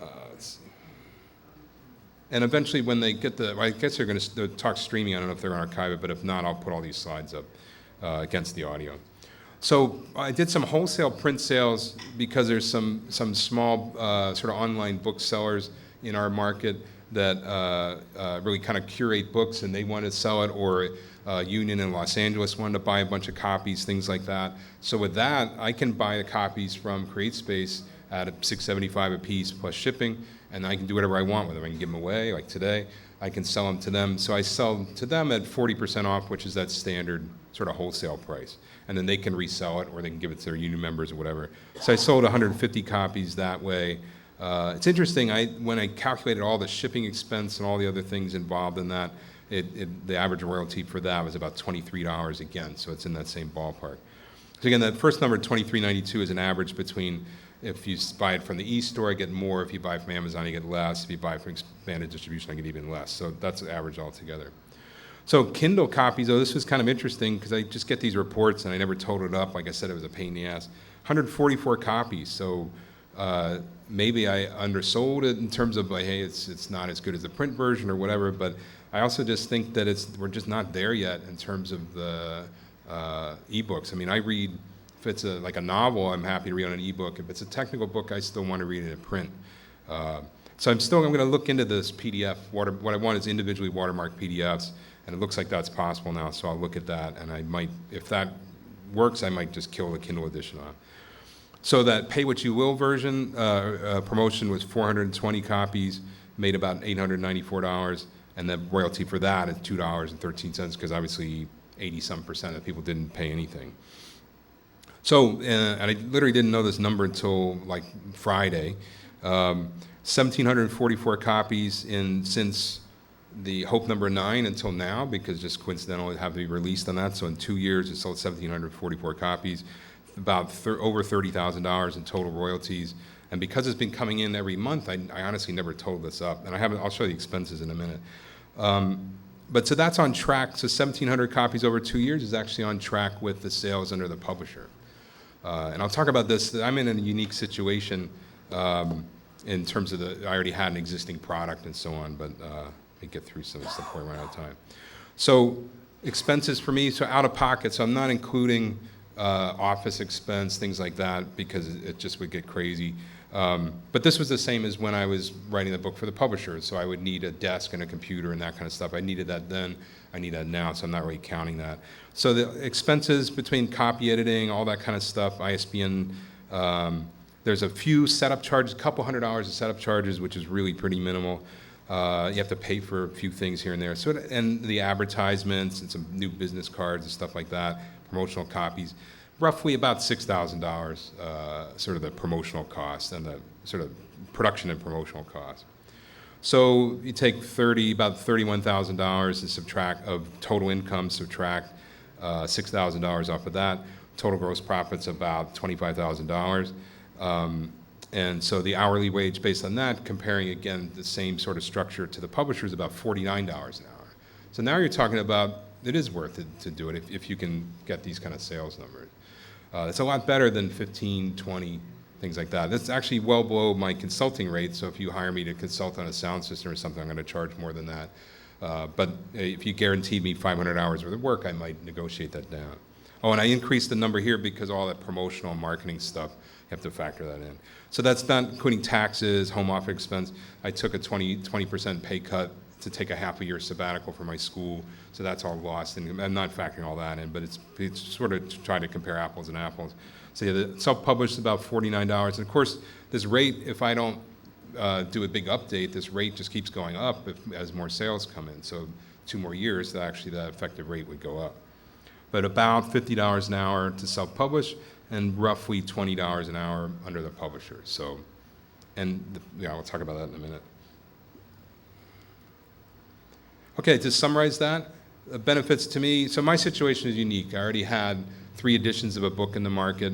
Let's see. And eventually, when they get I guess they're going to talk streaming. I don't know if they're going to archive it, but if not, I'll put all these slides up against the audio. So I did some wholesale print sales because there's some small sort of online booksellers in our market that really kind of curate books, and they want to sell it, or Union in Los Angeles wanted to buy a bunch of copies, things like that. So with that, I can buy the copies from CreateSpace at $6.75 a piece plus shipping, and I can do whatever I want with them. I can give them away, like today. I can sell them to them. So I sell to them at 40% off, which is that standard sort of wholesale price. And then they can resell it, or they can give it to their union members or whatever. So I sold 150 copies that way. It's interesting, when I calculated all the shipping expense and all the other things involved in that, the average royalty for that was about $23 again, so it's in that same ballpark. So again, that first number, $23.92, is an average between, if you buy it from the e-store, I get more. If you buy from Amazon, you get less. If you buy from expanded distribution, I get even less. So that's the average altogether. So Kindle copies, this was kind of interesting because I just get these reports and I never totaled it up. Like I said, it was a pain in the ass. 144 copies. So maybe I undersold it in terms of like, hey, it's not as good as the print version or whatever. But I also just think that we're just not there yet in terms of the ebooks. I mean, I read, if it's like a novel, I'm happy to read on an ebook. If it's a technical book, I still want to read it in print. So I'm going to look into this PDF. What I want is individually watermarked PDFs, and it looks like that's possible now. So I'll look at that, and I might, if that works, I might just kill the Kindle edition on. So that Pay What You Will version promotion was 420 copies, made about $894, and the royalty for that is $2.13, because obviously 80-some% of people didn't pay anything. So, and I literally didn't know this number until like Friday. 1,744 copies since the Hope number 9 until now, because just coincidentally it had to be released on that. So in 2 years, it sold 1,744 copies, about over $30,000 in total royalties. And because it's been coming in every month, I honestly never totaled this up. And I'll show you the expenses in a minute. But so that's on track. So 1,700 copies over 2 years is actually on track with the sales under the publisher. And I'll talk about this. I'm in a unique situation in terms of I already had an existing product and so on, but let me get through some of this before I run out of time. So expenses for me, so out of pocket, so I'm not including office expense, things like that, because it just would get crazy. But this was the same as when I was writing the book for the publisher, so I would need a desk and a computer and that kind of stuff. I needed that then, I need that now, so I'm not really counting that. So the expenses between copy editing, all that kind of stuff, ISBN, there's a few setup charges, a couple $100 of setup charges, which is really pretty minimal. You have to pay for a few things here and there. So, and the advertisements and some new business cards and stuff like that, promotional copies, roughly about $6,000, sort of the promotional cost and the sort of production and promotional cost. So you take about $31,000 and subtract of total income, subtract $6,000 off of that. Total gross profit's about $25,000. And so the hourly wage based on that, comparing again the same sort of structure to the publisher, is about $49 an hour. So now you're talking about it is worth it to do it if you can get these kind of sales numbers. It's a lot better than 15, 20, things like that. That's actually well below my consulting rate, so if you hire me to consult on a sound system or something, I'm going to charge more than that. But if you guarantee me 500 hours worth of work, I might negotiate that down. Oh, and I increased the number here because all that promotional marketing stuff, you have to factor that in. So that's not including taxes, home office expense. I took a 20% pay cut to take a half a year sabbatical for my school, so that's all lost, and I'm not factoring all that in, but it's sort of to try to compare apples and apples. So yeah, the self-published is about $49, and of course, this rate, if I don't do a big update, this rate just keeps going up as more sales come in. So 2 more years, actually the effective rate would go up. But about $50 an hour to self-publish, and roughly $20 an hour under the publisher. So, and yeah, we'll talk about that in a minute. Okay, to summarize that, benefits to me, so my situation is unique. I already had 3 editions of a book in the market.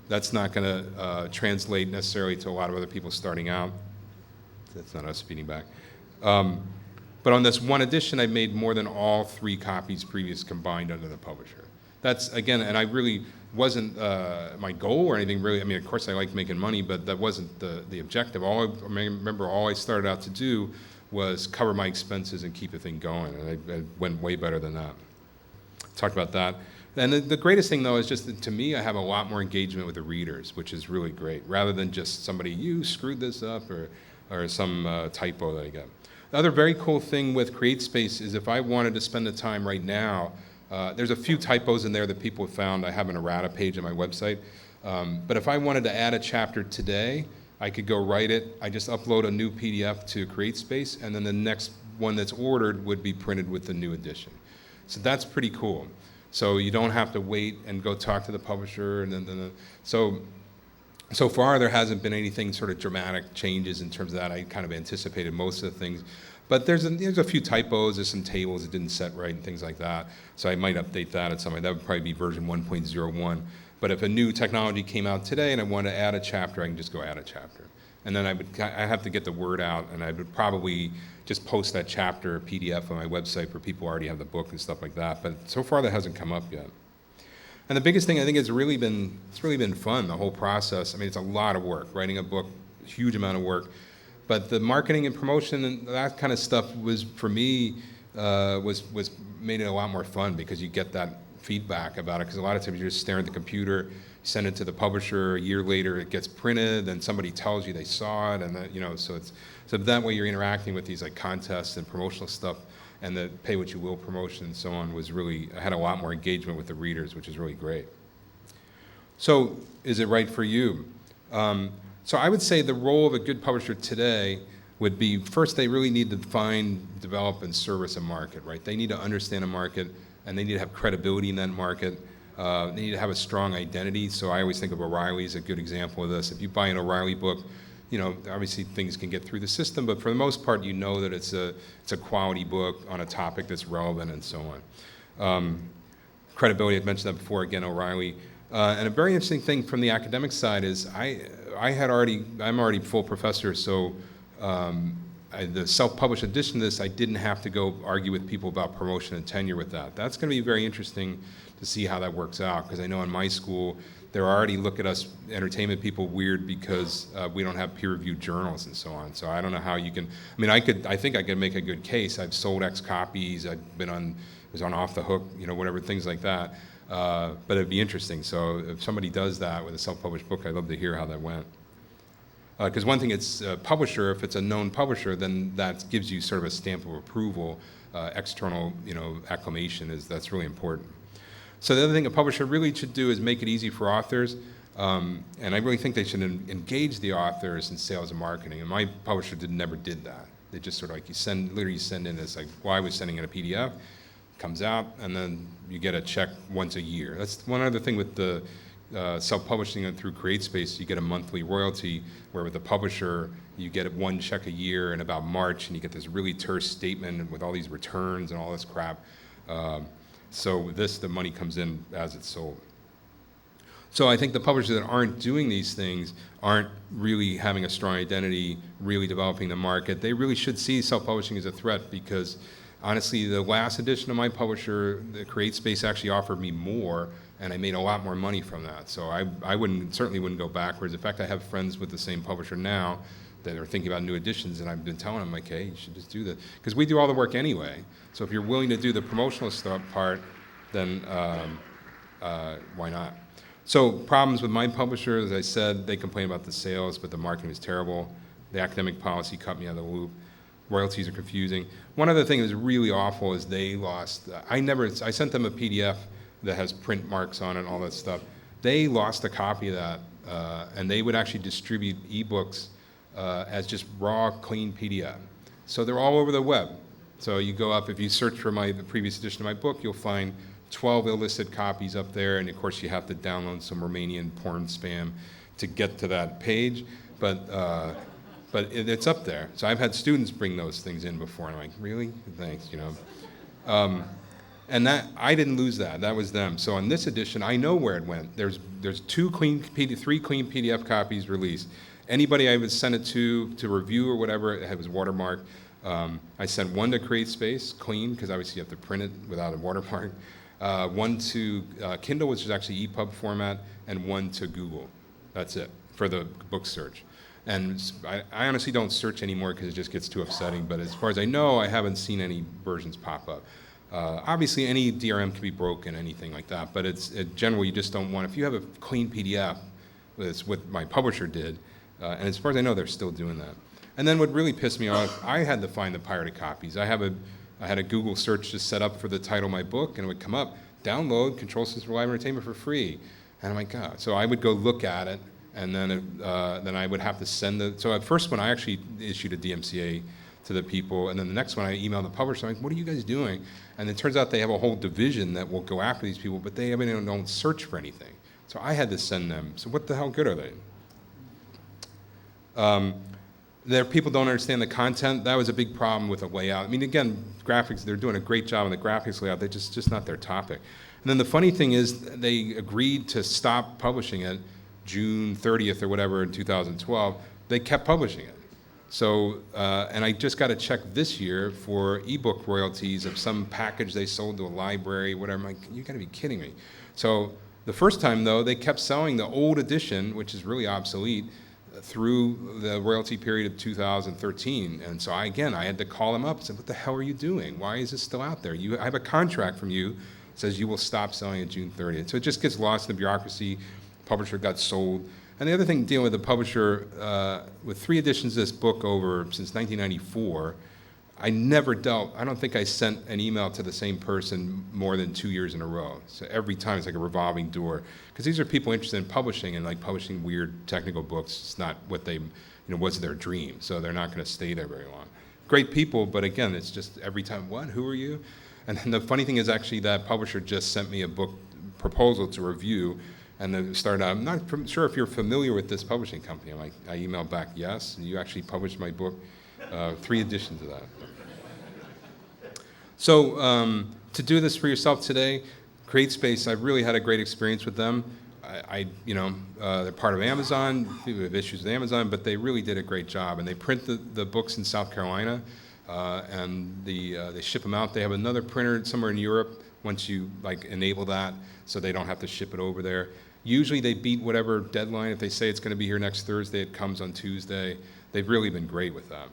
That's not going to translate necessarily to a lot of other people starting out. That's not us speeding back. But on this one edition, I made more than all 3 copies previous combined under the publisher. that's, again, and I really wasn't my goal or anything really. I mean, of course I liked making money, but that wasn't the objective. Remember, all I started out to do was cover my expenses and keep the thing going, and I went way better than that. Talked about that. And the greatest thing, though, is just that to me, I have a lot more engagement with the readers, which is really great, rather than just somebody, you screwed this up, or some typo that I get. The other very cool thing with CreateSpace is if I wanted to spend the time right now, there's a few typos in there that people have found. I have an errata page on my website. But if I wanted to add a chapter today, I could go write it. I just upload a new PDF to CreateSpace, and then the next one that's ordered would be printed with the new edition. So that's pretty cool. So you don't have to wait and go talk to the publisher. And so far there hasn't been anything sort of dramatic changes in terms of that. I kind of anticipated most of the things. But there's a few typos, there's some tables that didn't set right and things like that. So I might update that at some point. That would probably be version 1.01. But if a new technology came out today and I want to add a chapter, I can just go add a chapter. And then I have to get the word out, and I would probably just post that chapter PDF on my website for people who already have the book and stuff like that. But so far that hasn't come up yet. And the biggest thing I think it's really been fun, the whole process. I mean, it's a lot of work. Writing a book, a huge amount of work. But the marketing and promotion and that kind of stuff was, for me, was made it a lot more fun because you get that feedback about it. Because a lot of times you're just staring at the computer, send it to the publisher. A year later, it gets printed, and somebody tells you they saw it, and that, so that way you're interacting with these like contests and promotional stuff, and the pay what you will promotion and so on I had a lot more engagement with the readers, which is really great. So, is it right for you? So I would say the role of a good publisher today would be, first, they really need to find, develop, and service a market, right? They need to understand a market, and they need to have credibility in that market. They need to have a strong identity. So I always think of O'Reilly as a good example of this. If you buy an O'Reilly book, obviously things can get through the system, but for the most part, you know that it's a quality book on a topic that's relevant and so on. Credibility, I've mentioned that before, again, O'Reilly. And a very interesting thing from the academic side is I'm already full professor, so the self-published edition of this, I didn't have to go argue with people about promotion and tenure with that. That's going to be very interesting to see how that works out, because I know in my school, they already look at us entertainment people weird because we don't have peer-reviewed journals and so on. So I don't know how you can, I think I could make a good case. I've sold X copies, was on Off the Hook, whatever, things like that. But it'd be interesting. So if somebody does that with a self-published book, I'd love to hear how that went. Because one thing, it's a publisher. If it's a known publisher, then that gives you sort of a stamp of approval. External, acclamation that's really important. So the other thing a publisher really should do is make it easy for authors. And I really think they should engage the authors in sales and marketing. And my publisher never did that. They just sort of like literally send in this, like, I was sending in a PDF, comes out, and then you get a check once a year. That's one other thing with the self-publishing through CreateSpace. You get a monthly royalty, where with the publisher, you get one check a year in about March, and you get this really terse statement with all these returns and all this crap. So with this, the money comes in as it's sold. So I think the publishers that aren't doing these things aren't really having a strong identity, really developing the market. They really should see self-publishing as a threat, because honestly, the last edition of my publisher, the CreateSpace, actually offered me more, and I made a lot more money from that. So I certainly wouldn't go backwards. In fact, I have friends with the same publisher now that are thinking about new editions, and I've been telling them, like, hey, you should just do this. Because we do all the work anyway. So if you're willing to do the promotional stuff part, then why not? So problems with my publisher, as I said, they complain about the sales, but the marketing is terrible. The academic policy cut me out of the loop. Royalties are confusing. One other thing that's really awful is they lost, I sent them a PDF that has print marks on it and all that stuff. They lost a copy of that, and they would actually distribute ebooks as just raw, clean PDF. So they're all over the web. So you go up, if you search for the previous edition of my book, you'll find 12 illicit copies up there, and of course you have to download some Romanian porn spam to get to that page, but it's up there. So I've had students bring those things in before, and I'm like, really? Thanks, And that, I didn't lose that. That was them. So on this edition, I know where it went. There's three clean PDF copies released. Anybody I would send it to review or whatever, it was watermarked. I sent one to CreateSpace, clean, because obviously you have to print it without a watermark. one to Kindle, which is actually EPUB format, and one to Google. That's it for the book search. And I honestly don't search anymore because it just gets too upsetting, but as far as I know, I haven't seen any versions pop up. Obviously, any DRM can be broken, anything like that, but generally you just don't want, if you have a clean PDF, that's what my publisher did, and as far as I know, they're still doing that. And then what really pissed me off, I had to find the pirated copies. I had a Google search just set up for the title of my book, and it would come up, download Control System for Live Entertainment for free. And I'm like, God. So I would go look at it, and then I would have to send so at first one I actually issued a DMCA to the people, and then the next one I emailed the publisher, I'm like, what are you guys doing? And it turns out they have a whole division that will go after these people, but they don't search for anything. So I had to send them. So what the hell good are they? People don't understand the content. That was a big problem with the layout. I mean, again, graphics, they're doing a great job on the graphics layout. They're just not their topic. And then the funny thing is they agreed to stop publishing it June 30th or whatever in 2012. They kept publishing it. So, and I just got a check this year for ebook royalties of some package they sold to a library, whatever. I'm like, you gotta be kidding me. So the first time though, they kept selling the old edition, which is really obsolete, through the royalty period of 2013. And so I had to call them up and say, what the hell are you doing? Why is this still out there? I have a contract from you that says you will stop selling it June 30th. So it just gets lost in the bureaucracy. Publisher got sold. And the other thing dealing with the publisher, with 3 editions of this book over since 1994, I don't think I sent an email to the same person more than 2 years in a row. So every time it's like a revolving door. Because these are people interested in publishing, and like publishing weird technical books, it's not what was their dream. So they're not gonna stay there very long. Great people, but again, it's just every time, what, who are you? And then the funny thing is actually that publisher just sent me a book proposal to review, and then started out, I'm not sure if you're familiar with this publishing company. I emailed back, yes, and you actually published my book, 3 editions of that. So to do this for yourself today, CreateSpace, I've really had a great experience with them. They're part of Amazon. People have issues with Amazon, but they really did a great job. And they print the books in South Carolina, and they ship them out. They have another printer somewhere in Europe once you enable that, so they don't have to ship it over there. Usually they beat whatever deadline. If they say it's going to be here next Thursday, it comes on Tuesday. They've really been great with that.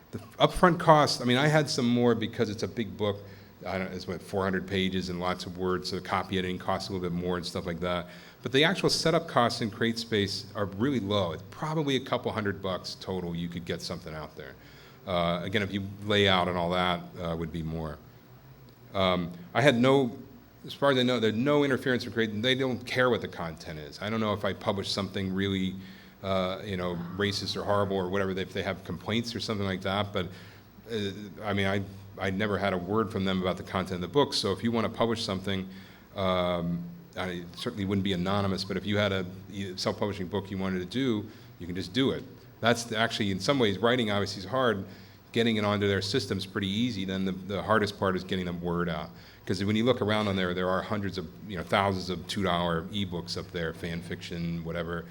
The upfront cost, I had some more because it's a big book. It's 400 pages and lots of words, so the copy editing costs a little bit more and stuff like that. But the actual setup costs in CreateSpace are really low. It's probably a couple $100 total you could get something out there. Again, if you lay out and all that, would be more. I had as far as I know, there's no interference with Create. They don't care what the content is. I don't know if I publish something really, racist or horrible or whatever, if they have complaints or something like that. But I never had a word from them about the content of the book. So if you want to publish something, I certainly wouldn't be anonymous. But if you had a self-publishing book you wanted to do, you can just do it. That's actually, in some ways, writing obviously is hard. Getting it onto their system is pretty easy. Then the hardest part is getting the word out. Because when you look around on there are hundreds of, thousands of $2 ebooks up there, fan fiction, whatever,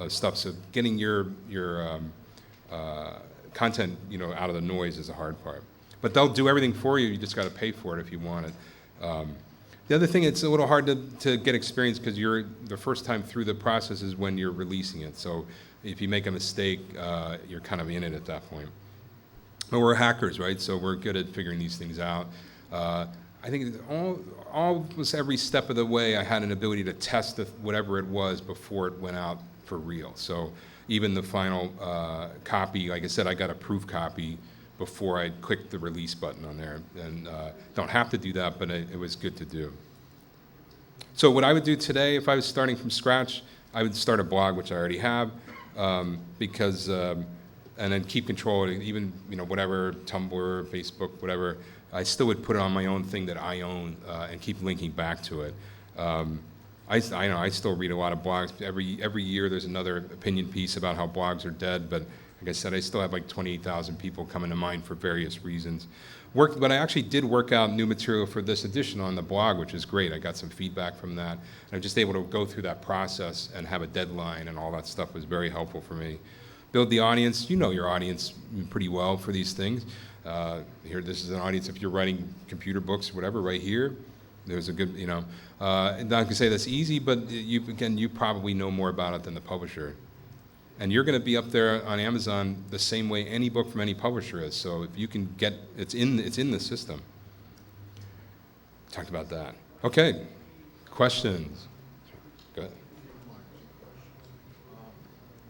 stuff. So getting your content, out of the noise is the hard part. But they'll do everything for you. You just got to pay for it if you want it. The other thing, it's a little hard to get experience because the first time through the process is when you're releasing it. So if you make a mistake, you're kind of in it at that point. But we're hackers, right? So we're good at figuring these things out. I think almost every step of the way, I had an ability to test whatever it was before it went out for real. So even the final copy, like I said, I got a proof copy before I clicked the release button on there. And don't have to do that, but it was good to do. So what I would do today, if I was starting from scratch, I would start a blog, which I already have, and then keep control of it, even, whatever, Tumblr, Facebook, whatever, I still would put it on my own thing that I own and keep linking back to it. I still read a lot of blogs. Every year there's another opinion piece about how blogs are dead, but like I said, I still have 28,000 people coming to mind for various reasons. But I actually did work out new material for this edition on the blog, which is great. I got some feedback from that. And I'm just able to go through that process and have a deadline, and all that stuff was very helpful for me. Build the audience. You know your audience pretty well for these things. This is an audience, if you're writing computer books or whatever, right here. There's a good, not gonna say that's easy, but you probably know more about it than the publisher. And you're gonna be up there on Amazon the same way any book from any publisher is. So if you can get, it's in the system. Talked about that. Okay, questions? Go ahead.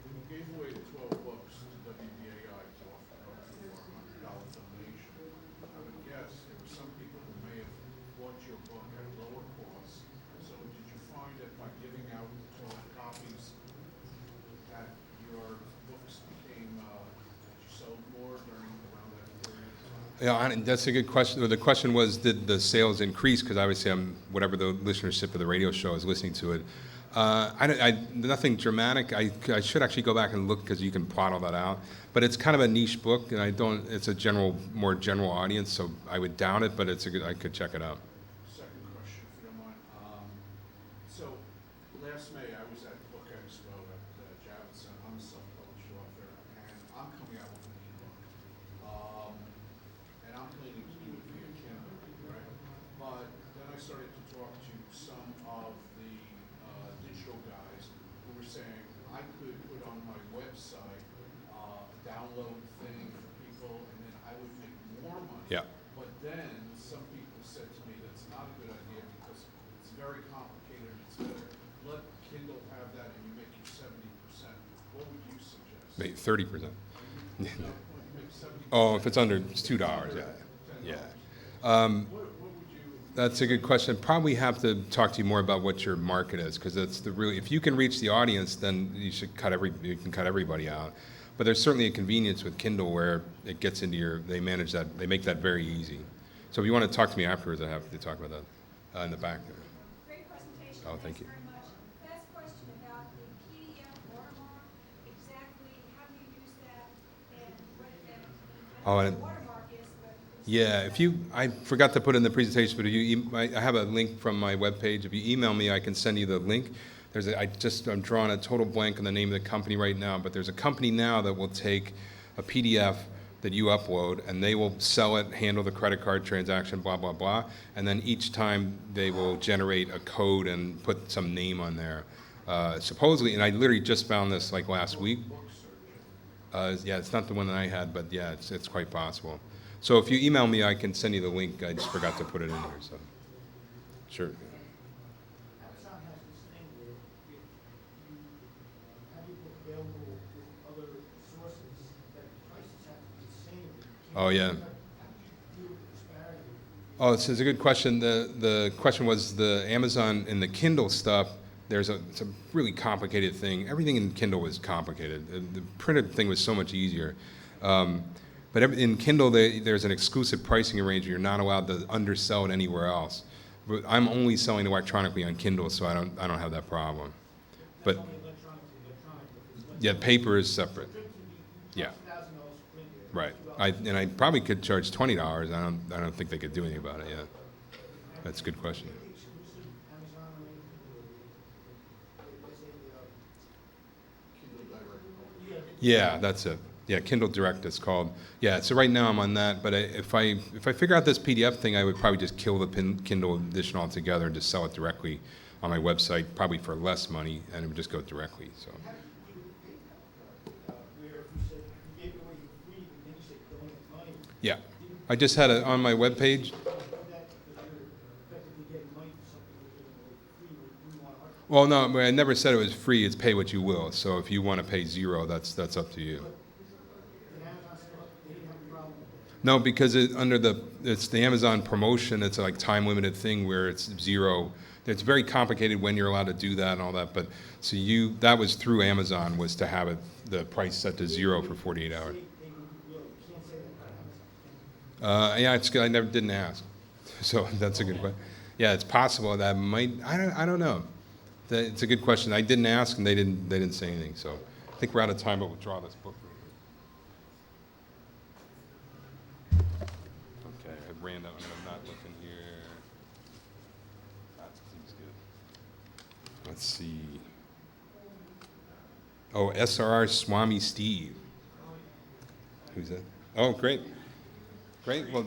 When you gave away the 12 books to WBAI to offer up to a $100 donation, I would guess there were some people who may have bought your book at a lower cost. So did you find that by giving out 12 copies that your books became, that you sold more around that period of time? Yeah, that's a good question. The question was, did the sales increase? Because obviously, whatever the listenership of the radio show is listening to it. Nothing dramatic. I should actually go back and look because you can plot all that out. But it's kind of a niche book, and it's a more general audience, so I would doubt it. But I could check it out. Second question, if you don't mind. So last May, I was at Book Expo at Javits. I'm a self-published author, and I'm coming out with an ebook. And I'm planning to do it via Kindle, right? But then I started to talk to some of the digital guys who were saying I could put on my website a download thing for people, and then I would make more money. Yeah. But then some people said to me that's not a good idea because it's very complicated. It's better let Kindle have that, and you make your 70%. What would you suggest? Maybe 30%. No, you make 70%. Oh, if it's under $2, yeah. That's a good question. Probably have to talk to you more about what your market is, because that's if you can reach the audience, then you can cut everybody out. But there's certainly a convenience with Kindle where it gets into they make that very easy. So if you want to talk to me afterwards, I have to talk about that in the back there. Great presentation. Oh, thank you. Thanks very much. Last question about the PDF watermark. Exactly how do you use that and what Oh, the and watermark is? yeah, I forgot to put in the presentation, but I have a link from my webpage. If you email me, I can send you the link. I'm drawing a total blank on the name of the company right now, but there's a company now that will take a PDF that you upload, and they will sell it, handle the credit card transaction, blah, blah, blah, and then each time they will generate a code and put some name on there. Supposedly, and I literally just found this like last week. Yeah, it's not the one that I had, but yeah, it's quite possible. So if you email me, I can send you the link. I just forgot to put it in here, so. Sure. Amazon has this thing where if you have your book available with other sources, that the prices have to be the same. Oh, yeah. How do you deal with the disparity? Oh, this is a good question. The question was the Amazon and the Kindle stuff. It's a really complicated thing. Everything in Kindle was complicated. The printed thing was so much easier. But in Kindle, there's an exclusive pricing arrangement. You're not allowed to undersell it anywhere else. But I'm only selling electronically on Kindle, so I don't have that problem. But Only electronic, yeah, paper is separate. Yeah, $1,000 printed. right. I probably could charge $20. I don't think they could do anything about it yet. That's a good question. Exclusive Amazon or anything? Yeah, that's it. Yeah, Kindle Direct it's called. Yeah, so right now I'm on that, but if I figure out this PDF thing, I would probably just kill the Kindle edition altogether and just sell it directly on my website, probably for less money, and it would just go directly. So. How did you deal with PayPal? Where you said you gave it away for free, but then you said donate money. Yeah, I just had it on my webpage. You do that because you're effectively getting money for something you're giving away for free, or you want to. Well, no, but I never said it was free. It's pay what you will. So if you want to pay $0, that's up to you. No, because it's the Amazon promotion. It's like time limited thing where it's $0. It's very complicated when you're allowed to do that and all that. But so that was through Amazon, was to have the price set to $0 for 48 hours. Yeah, it's good. I didn't ask, so that's a good question. Yeah, it's possible that might. I don't know. It's a good question. I didn't ask, and they didn't say anything. So I think we're out of time, but we'll draw this book. Okay, I ran out. I'm not looking here. That seems good. Let's see. Oh, SRR Swami Steve. Who's that? Oh, great. Great. Well,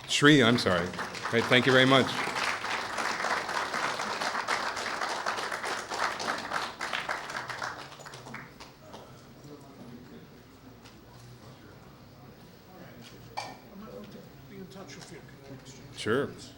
Shri, I'm sorry. Great. Thank you very much. Litchfield, can I exchange? Sure. comments?